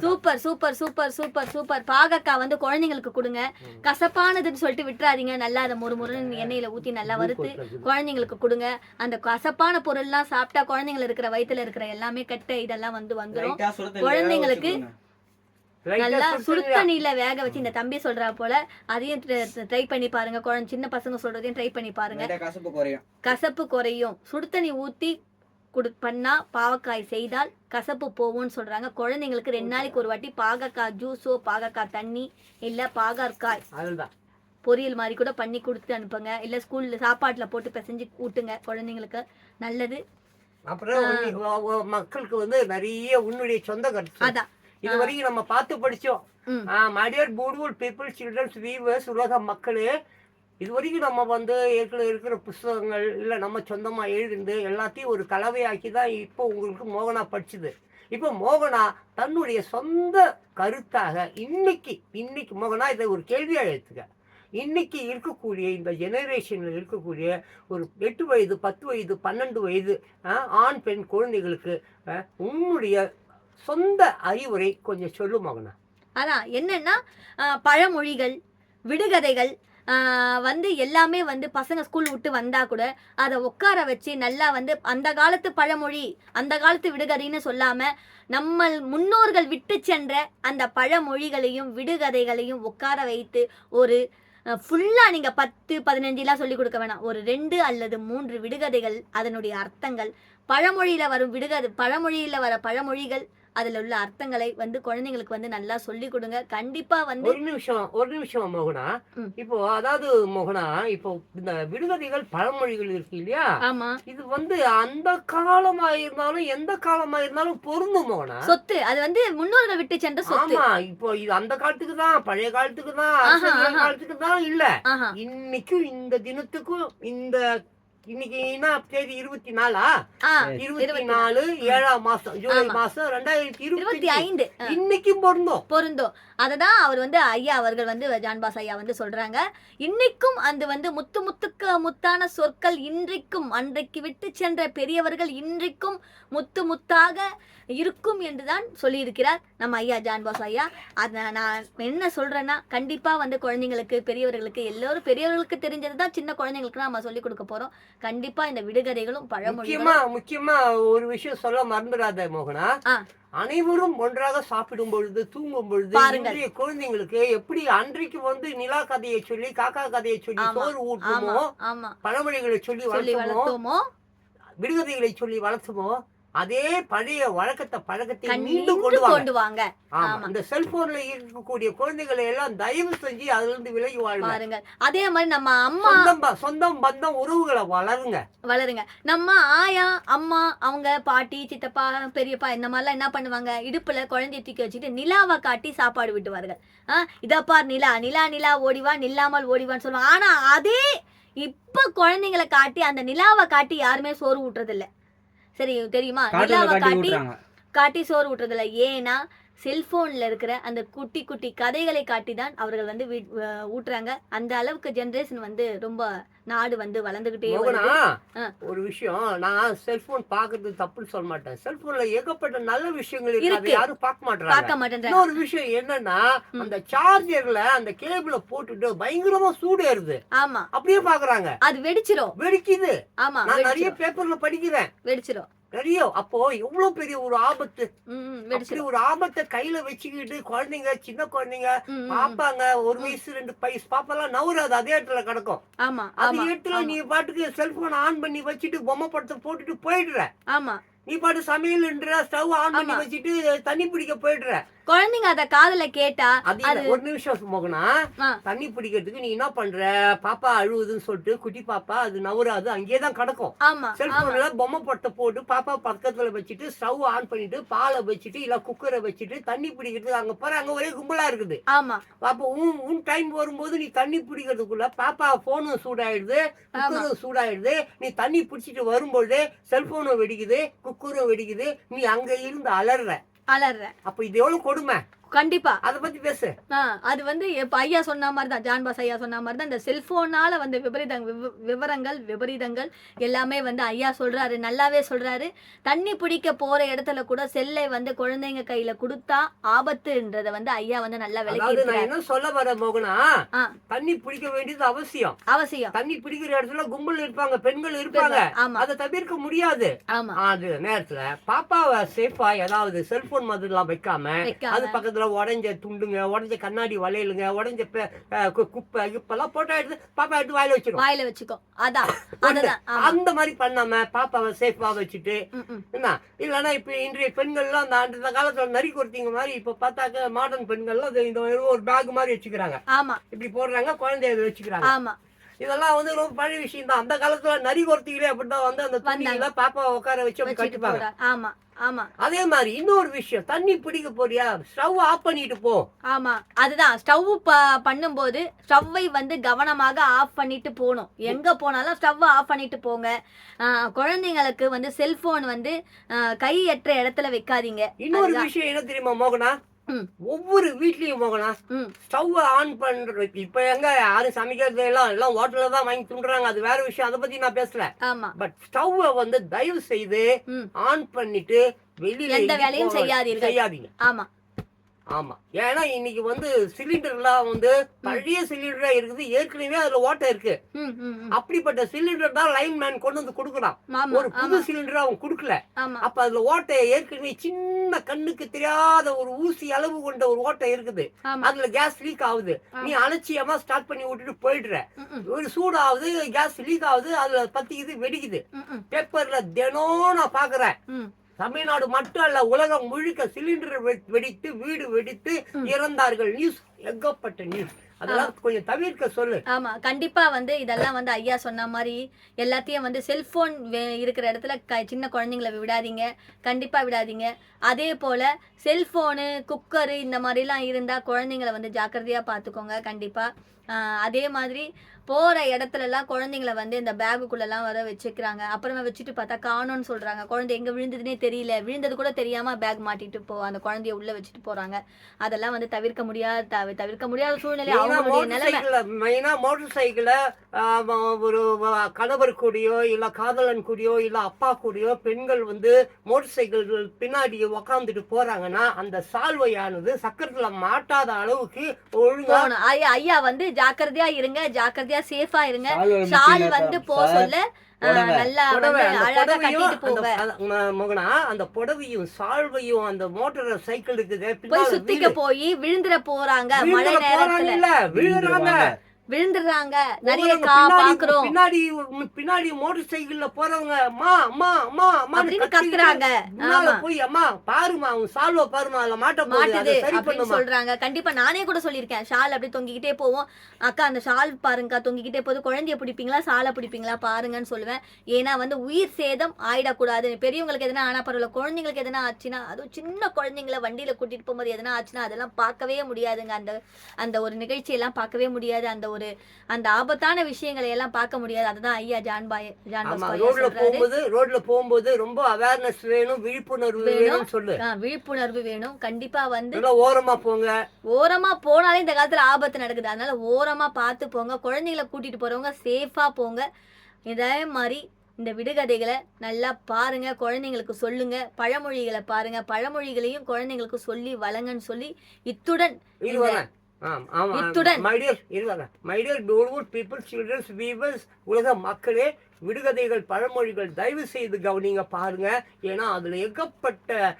Super super super super super. பாகக்காய் வந்து குழந்தைங்களுக்கு கொடுங்க. கசப்பானதுன்னு சொல்லிட்டு விட்டுறாதீங்க. நல்லா அதை முறுமுறுன்னு எண்ணெயில ஊத்தி நல்லா வறுத்து குழந்தைங்களுக்கு கொடுங்க. அந்த கசப்பான பொருள்லாம் சாப்பிட்டா குழந்தைங்க இருக்கிற வயிற்றுல இருக்கிற எல்லாமே கெட்ட இதெல்லாம் வந்து வந்துடும். குழந்தைங்களுக்கு நல்லா சுடு தண்ணியில வேக வச்சு இந்த தம்பி சொல்றா போல அதையும் ட்ரை பண்ணி பாருங்க. சின்ன பசங்க சொல்றதையும் ட்ரை பண்ணி பாருங்க. கசப்பு குறையும். சுடு தண்ணி ஊத்தி பண்ணா பாவக்காய் செய்தால் கசப்பு போகும்னு சொல்றாங்க. குழந்தைங்களுக்கு 2 நாளைக்கு ஒரு வாட்டி பாகக்காய் ஜூஸோ பாகக்காய் தண்ணி இல்ல பாகற்காய் பொரியல் மாதிரி கூட பண்ணி கொடுத்து அனுப்புங்க. இல்ல ஸ்கூல்ல சாப்பாட்டுல போட்டு பிசைஞ்சு ஊட்டுங்க, குழந்தைங்களுக்கு நல்லது. அப்புறம் மக்களுக்கு வந்து நிறைய உன்னுடைய சொந்த கருத்து. அதான் இது வரைக்கும் நம்ம பார்த்து படிச்சோம். மடியர் பியூட்டிஃபுல் பீப்புள் சில்ட்ரன்ஸ் வீவர்ஸ் உலக மக்களே, இது வரைக்கும் நம்ம வந்து ஏற்கனவே இருக்கிற புஸ்தகங்கள் இல்லை நம்ம சொந்தமா எழுதிருந்து எல்லாத்தையும் ஒரு கலவையாக்கி தான் இப்போ உங்களுக்கு மோகனா படிச்சுது. இப்போ மோகனா தன்னுடைய சொந்த கருத்தாக இன்னைக்கு மோகனா இதை ஒரு கேள்வியா எடுத்துக்க. இன்னைக்கு இருக்கக்கூடிய இந்த ஜெனரேஷனில் இருக்கக்கூடிய ஒரு 8 வயது 10 வயது 12 வயது ஆண் பெண் குழந்தைகளுக்கு உன்னுடைய சொந்த அறிவுரை கொஞ்சம் சொல்லு மகனா. அதான் என்னன்னா பழமொழிகள் விடுகதைகள் வந்து எல்லாமே வந்து பசங்க ஸ்கூல் விட்டு வந்தா கூட அதை உட்கார வச்சு நல்லா வந்து அந்த காலத்து பழமொழி அந்த காலத்து விடுகதைன்னு சொல்லாம நம்ம முன்னோர்கள் விட்டு சென்ற அந்த பழமொழிகளையும் விடுகதைகளையும் உட்கார வைத்து ஒரு ஃபுல்லா நீங்க 10-15 சொல்லி கொடுக்க வேணாம். ஒரு 2 அல்லது 3 விடுகதைகள், அதனுடைய அர்த்தங்கள், பழமொழியில வரும் பழமொழியில வர பழமொழிகள், அதுல உள்ள அர்த்தங்களை வந்து குழந்தைங்களுக்கு வந்து நல்லா சொல்லி கொடுங்க. கண்டிப்பா வந்து ஒரு நிமிஷம் மோகனா. இப்போ அதாவது மோகனா, இப்போ இந்த விடுகதைகள் பழமொழிகள் இருக்கு இல்லையா? ஆமா. இது வந்து அந்த காலமா இருந்தாலும் எந்த காலமா இருந்தாலும் பொருந்தும் மோகனா. சொத்து அது வந்து முன்னோர்கள் விட்டு சென்ற சொத்து. ஆமா. இப்போ இது அந்த காலத்துக்கு தான், பழைய காலத்துக்கு தான், காலத்துக்கு தான் இல்ல. இன்னைக்கும் இந்த தினத்துக்கும் இந்த இன்னைக்கு என்ன தேதி 24 7ஆம் மாசம் ஜூலை மாசம் 2025 இன்னைக்கும் பொருந்தும். அததான் அவர் வந்து ஐயா அவர்கள் வந்து ஜான்பாஸ் ஐயா வந்து சொல்றாங்க. இன்னைக்கும் அந்த வந்து முத்தான சொற்கள் இன்றைக்கும் அன்றைக்கு விட்டு சென்ற பெரியவர்கள் இன்றைக்கும் முத்தாக இருக்கும் என்றுதான் சொல்லியிருக்கிறார் நம்ம ஐயா ஜான்பாஸ் ஐயா. அதை நான் என்ன சொல்றேன்னா, கண்டிப்பா வந்து குழந்தைங்களுக்கு பெரியவர்களுக்கு எல்லோரும் பெரியவர்களுக்கு தெரிஞ்சதுதான் சின்ன குழந்தைங்களுக்கு நம்ம சொல்லி கொடுக்க போறோம். கண்டிப்பா இந்த விடுகதைகளும் பழமொழிகளும் முக்கியமா ஒரு விஷயம் சொல்ல மறந்துடாத மோகனா. அனைவரும் ஒன்றாக சாப்பிடும் பொழுது தூங்கும் பொழுது இன்றைய குழந்தைங்களுக்கு எப்படி அன்றைக்கு வந்து நிலா கதையை சொல்லி காக்கா கதையை சொல்லி சோறு ஊட்டுமோ, பழமொழிகளை சொல்லி வளர்த்தோமோ, விடுகதைகளை சொல்லி வளர்த்துமோ, அதே பழைய பழக்கத்தை மீண்டும் கொண்டு வாங்க. இந்த செல்போன்ல இருக்கக்கூடிய குழந்தைகளை எல்லாம் தயவு செஞ்சு அதுல இருந்து விலகி வாழ்வாங்க. அதே மாதிரி நம்ம அம்மா சொந்தம் பந்தம் உறவுகளை வளருங்க. நம்ம ஆயா அம்மா அவங்க பாட்டி சித்தப்பா பெரியப்பா இந்த மாதிரிலாம் என்ன பண்ணுவாங்க, இடுப்புல குழந்தைய தூக்கி வச்சுட்டு நிலாவை காட்டி சாப்பாடு விட்டுவார்கள். இதப்பா நிலா ஓடிவா நில்லாமல் ஓடிவான்னு சொல்லுவாங்க. ஆனா அதே இப்ப குழந்தைங்களை காட்டி அந்த நிலாவை காட்டி யாருமே சோறு ஊட்டுறது இல்ல. சரி தெரியுமா? நிலாவை காட்டி சோறு ஊட்டுறதில்ல. ஏன்னா செல்போன்ல இருக்கிற அந்த குட்டி கதைகளை காட்டி தான் அவர்கள் வந்து ஊட்டுறாங்க. அந்த அளவுக்கு ஜெனரேஷன் வந்து ரொம்ப நாடு வந்து வளர்ந்துகிட்டே ஒரு விஷயம். நான் செல்போன் பாக்குறது தப்புன்னு சொல்ல மாட்டேன். செல்போன்ல ஏகப்பட்ட நல்ல விஷயங்கள் இருக்கு, யாரும் பார்க்க மாட்டேன். ஒரு விஷயம் என்னன்னா, அந்த சார்ஜர்ல அந்த கேபிள போட்டுட்டு பயங்கரமா சூடு ஏறுது. ஆமா, அப்படியே பாக்குறாங்க, அது வெடிக்குது. ஆமா, நான் நிறைய பேப்பர்ல படிக்கிறேன், வெடிச்சிரும் நிறைய. அப்போ எவ்வளவு பெரிய ஒரு ஆபத்து. ஒரு ஆபத்தை கையில வச்சுக்கிட்டு குழந்தைங்க, சின்ன குழந்தைங்க பாப்பாங்க, 1 வயசு 2 வயசு பாப்பெல்லாம் நவுறாது, அதே இடத்துல கிடக்கும். அது இடத்துல நீ பாட்டுக்கு செல்போன் ஆன் பண்ணி வச்சுட்டு பொம்மை படத்தை போட்டுட்டு போயிடுற. ஆமா, நீ பாட்டு சமையல்ன்ற ஸ்டவ் ஆன் பண்ணி வச்சுட்டு தண்ணி பிடிக்க போயிடுற. குழந்தைங்க அத காதுல கேட்டா அது ஒரு நிமிஷம் மோகனா, தண்ணி பிடிக்கிறதுக்கு நீ என்ன பண்ற, பாப்பா அழுவுதுன்னு சொல்லிட்டு குட்டி பாப்பா அது நவராது, அங்கேயேதான் கிடக்கும். செல்போன்ல பொம்மை படத்தை போட்டு பாப்பா பக்கத்துல வச்சுட்டு ஸ்டவ் ஆன் பண்ணிட்டு பாலை வச்சுட்டு இல்ல குக்கரை வச்சுட்டு தண்ணி பிடிக்கிறதுக்கு அங்க போற, அங்க ஒரே கும்பலா இருக்குது. அப்போ உன் டைம் வரும்போது நீ தண்ணி பிடிக்கிறதுக்குள்ள பாப்பா போனும் சூடாயிடுது, குக்கரும் சூடாயிடுது. நீ தண்ணி பிடிச்சிட்டு வரும்போது செல்போனும் வெடிக்குது, குக்கரும் வெடிக்குது, நீ அங்க இருந்து அலற. அப்ப இது எவ்வளவு கொடுமை. கண்டிப்பா அத பத்தி பேசு. அது வந்து ஐயா சொன்ன மாதிரி தான், ஜான்பாஸ் ஐயா சொன்ன மாதிரி தான், இந்த செல்போனால வந்து விபரீதங்கள் எல்லாமே வந்து ஐயா சொல்றாரு, நல்லாவே சொல்றாரு. தண்ணி பிடிக்க போற இடத்துல கூட செல்லை வந்து குழந்தைங்க கையில கொடுத்தா ஆபத்துன்றத வந்து ஐயா வந்து நல்லா விளக்கி. நான் என்ன சொல்ல வர மோகனா, தண்ணி பிடிக்க வேண்டியது அவசியம். தண்ணி பிடிக்கிற இடத்துல கும்பல் இருப்பாங்க, பெண்கள் இருப்பாங்க, அதை தவிர்க்க முடியாது. அது நேரத்துல பாப்பாவை சேஃபா ஏதாவது செல்போன் மாதிரி எல்லாம் வைக்காம அது பக்கத்துல காலத்துல உடைஞ்ச துண்டுங்க, உடைஞ்ச கண்ணாடி வளையலுங்க, உடைஞ்ச குப்பை கிப்பெல்லாம் போட்டோ எடுத்து பாப்பா எடுத்து வாயில வச்சுக்கோ. அதான் அதுதான். அந்த மாதிரி பண்ணாம பாப்பாவை சேஃபா வச்சுட்டு என்ன இல்லைன்னா இப்ப இன்றைய பெண்கள்லாம் அந்த காலத்துல நரி கொடுத்தீங்க மாதிரி இப்ப பார்த்தாக்க மாடர்ன் பெண்கள்லாம் இந்த ஒரு பேக் மாதிரி வச்சுக்கிறாங்க. ஆமா, இப்படி போடுறாங்க, குழந்தைய வச்சுக்கிறாங்க. ஆமா, இதெல்லாம் வந்து ரொம்ப பழைய விஷயம் தான். அந்த காலத்துல நரி கொர்த்திகளே அப்படிதான் வந்து அந்த துணியில பாப்பா உட்கார வச்சு அப்படி கட்டிப்பாங்க. ஆமா ஆமா. அதே மாதிரி இன்னொரு விஷயம், தண்ணி பிடிக்க போறியா ஸ்டவ் ஆஃப் பண்ணிட்டு போ. ஆமா, அதுதான் ஸ்டவ் பண்ணும்போது ஸ்டவ்வை வந்து கவனமாக ஆஃப் பண்ணிட்டு போகணும். எங்க போனாலும் ஸ்டவ் ஆஃப் பண்ணிட்டு போங்க. குழந்தைங்களுக்கு வந்து செல்போன் வந்து கை எற்ற இடத்துல வைக்காதீங்க. இன்னொரு விஷயம் என்ன தெரியுமா மோகனா, ஒவ்வொரு வீட்லயும் மோகனா ஸ்டவ் ஆன் பண்ற, இப்ப எங்க யாரும் சமைக்கிறது எல்லாம் ஹோட்டல்ல தான் வாங்கி துண்டுறாங்க, அது வேற விஷயம், அதை பத்தி நான் பேசல. பட் ஸ்டவ் வந்து தயவு செய்து ஆன் பண்ணிட்டு வெளியில எந்த வேலையும் செய்யாதீங்க. ஆமா ஆமா, ஏன்னா இன்னைக்கு வந்து சிலிண்டர்லாம் வந்து பழைய சிலிண்டரா இருக்குது, ஏற்கனவே அதுல ஓட்டை இருக்கு. அப்படிப்பட்ட சிலிண்டர் தான் லைன் மேன் கொண்டு வந்து கொடுக்குறான். ஒரு புது சிலிண்டர் அவன் கொடுக்கல. அப்ப அதுல ஓட்டை ஏற்கனவே சின்ன கண்ணுக்கு தெரியாத ஒரு ஊசி அளவு கொண்ட ஒரு ஓட்டை இருக்குது. அதுல கேஸ் லீக் ஆகுது. நீ அலட்சியமா ஸ்டார்ட் பண்ணி விட்டுட்டு போயிடுற, ஒரு சூடாகுது, கேஸ் லீக் ஆகுது, அதுல பத்திக்குது, வெடிக்குது. பேப்பர்ல தினம் நான் பாக்குறேன். தமிழ்நாடு மட்டும் அல்ல, உலகம் முழுக்க சிலிண்டர் வெடித்து வீடு வெடித்து இறந்தார்கள் நியூஸ், ஏகப்பட்ட நியூஸ். அதெல்லாம் கொஞ்சம் தவிர்க்க சொல்லு. ஆமா, கண்டிப்பா வந்து இதெல்லாம் வந்து ஐயா சொன்ன மாதிரி எல்லாத்தையும் வந்து செல்போன் இருக்கிற இடத்துல சின்ன குழந்தைங்களை விடாதீங்க, கண்டிப்பா விடாதீங்க. அதே போல செல்போனு, குக்கரு இந்த மாதிரிலாம் இருந்தா குழந்தைங்களை வந்து ஜாக்கிரதையா பார்த்துக்கோங்க கண்டிப்பா. அதே மாதிரி போகிற இடத்துலலாம் குழந்தைங்களை வந்து இந்த பேகுக்குள்ளெல்லாம் வர வச்சுக்கிறாங்க. அப்புறமா வச்சுட்டு பார்த்தா காணோன்னு சொல்கிறாங்க. குழந்தை எங்கே விழுந்ததுன்னே தெரியல, விழுந்தது கூட தெரியாமல் பேக் மாட்டிட்டு அந்த குழந்தைய உள்ளே வச்சுட்டு போகிறாங்க. அதெல்லாம் வந்து தவிர்க்க முடியாத சூழ்நிலை அவங்களுடைய நிலைமை. மெயினாக மோட்டர் சைக்கிளை ஒரு கணவர் கூடயோ இல்லை காதலன் கூடயோ இல்லை அப்பா கூடயோ பெண்கள் வந்து மோட்டர் சைக்கிள் பின்னாடி உக்காந்துட்டு போகிறாங்கன்னா அந்த சால்வையானது சக்கரத்தில் மாட்டாத அளவுக்கு ஒழுங்கா ஐயா வந்து ஜாக்கிரதையா இருங்க, ஜாக்கிரதையா சேஃபா இருங்க. ஷால் வந்து சொல்ல நல்லா அழகா கட்டிட்டு போங்க மகனா. அந்த புடவையும் சால்வையும் அந்த மோட்டார் சைக்கிளுக்கு போய் சுத்திக்க போய் விழுந்துற போறாங்க. மழை நேரத்துல விழுந்துடுறாங்க. நிறைய பாக்குறோம். பின்னாடி மோட்டார் சைக்கிள்ல போறவங்க அம்மா அம்மா அம்மா அப்படின்னு கத்துறாங்க. போய் அம்மா பாருமா, அவங்க சால்வ பாருமா, அதுல மாட்டுது அப்படின்னு சொல்றாங்க. கண்டிப்பா நானே கூட சொல்லியிருக்கேன், ஷால் அப்படி தொங்கிக்கிட்டே போவோம், அக்கா அந்த ஷால் பாருங்கக்கா தொங்கிக்கிட்டே போகுது, குழந்தைய பிடிப்பீங்களா சாலை பிடிப்பீங்களா பாருங்கன்னு சொல்லுவேன். ஏன்னா வந்து உயிர் சேதம் ஆயிடக்கூடாது. பெரியவங்களுக்கு எதனா ஆனா பரவாயில்ல, குழந்தைங்களுக்கு எதனா ஆச்சுன்னா, அதுவும் சின்ன குழந்தைங்களை வண்டியில கூட்டிட்டு போகும்போது எதனா ஆச்சுன்னா அதெல்லாம் பார்க்கவே முடியாதுங்க. அந்த ஒரு நிகழ்ச்சியெல்லாம் பார்க்கவே முடியாது. அந்த ஆபத்தான விஷயங்களை எல்லாம் பார்க்க முடியாது. அதுதான் ஐயா ரோட்ல போகும்போது ரொம்ப அவேர்னஸ் வேணும், விழிப்புணர்வு வேணும் சொல்லு. விழிப்புணர்வு வேணும் கண்டிப்பா. வந்து ஓரமா போங்க. ஓரமா போனாலே இந்த காலத்துல ஆபத்து நடக்குது. அதனால ஓரமா பார்த்து போங்க. குழந்தைகளை கூட்டிட்டு போறவங்க சேஃபா போங்க. இதே மாதிரி இந்த விடுகதைகளை நல்லா பாருங்க, குழந்தைங்களுக்கு சொல்லுங்க. பழமொழிகளை பாருங்க, பழமொழிகளையும் குழந்தைங்களுக்கு சொல்லி வழங்கன்னு சொல்லி இத்துடன் உலக மக்களே, விடுகதைகள் பழமொழிகள் தயவு செய்து கவனிங்க, பாருங்க. ஏன்னா அதுல ஏகப்பட்ட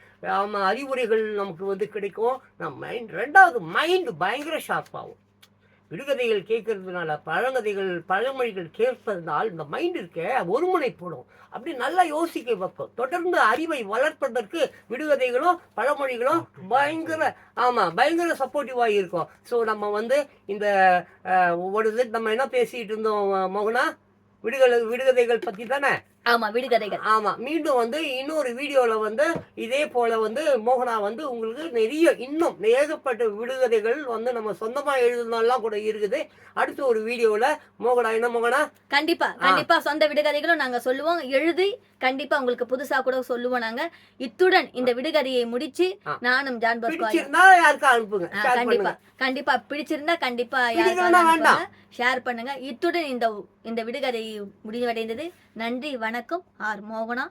அறிவுரைகள் நமக்கு வந்து கிடைக்கும். ரெண்டாவது மைண்ட் பயங்கர ஷார்ப் ஆகும். விடுகதைகள் கேட்கறதுனால, பழமொழிகள் கேட்பதனால் இந்த மைண்ட் இருக்க ஒருமுனைப்படும், அப்படி நல்லா யோசிக்க வைக்கும். தொடர்ந்து அறிவை வளர்ப்பதற்கு விடுகதைகளும் பழமொழிகளும் பயங்கர சப்போர்ட்டிவாக இருக்கும். ஸோ நம்ம வந்து இந்த நம்ம என்ன பேசிட்டு இருந்தோம் மோகனா, விடுகதைகள் பத்தி தானே? ஆமா, விடுகதைகள். ஆமா, மீண்டும் வந்து இன்னொரு வீடியோல வந்து இதே போல வந்து மோகனா வந்து உங்களுக்கு நிறைய இன்னும் ஏகப்பட்ட விடுகதைகள் வந்து நம்ம சொந்தமா எழுதுனாலாம் கூட இருக்குது. அடுத்த ஒரு வீடியோல மோகனா கண்டிப்பா சொந்த விடுகதைகளும் நாங்க சொல்லுவோம், எழுதி கண்டிப்பா உங்களுக்கு புதுசா கூட சொல்லுவோம் நாங்க. இத்துடன் இந்த விடுகதையை முடிச்சு நானும் ஜான் பாஸ்கோ யாருக்கா அனுப்புங்க. கண்டிப்பா பிடிச்சிருந்தா கண்டிப்பா யாருக்கா ஷேர் பண்ணுங்க. இத்துடன் இந்த விடுகதை முடிவடைந்தது. நன்றி, வணக்கம். ஆர் மோகனா.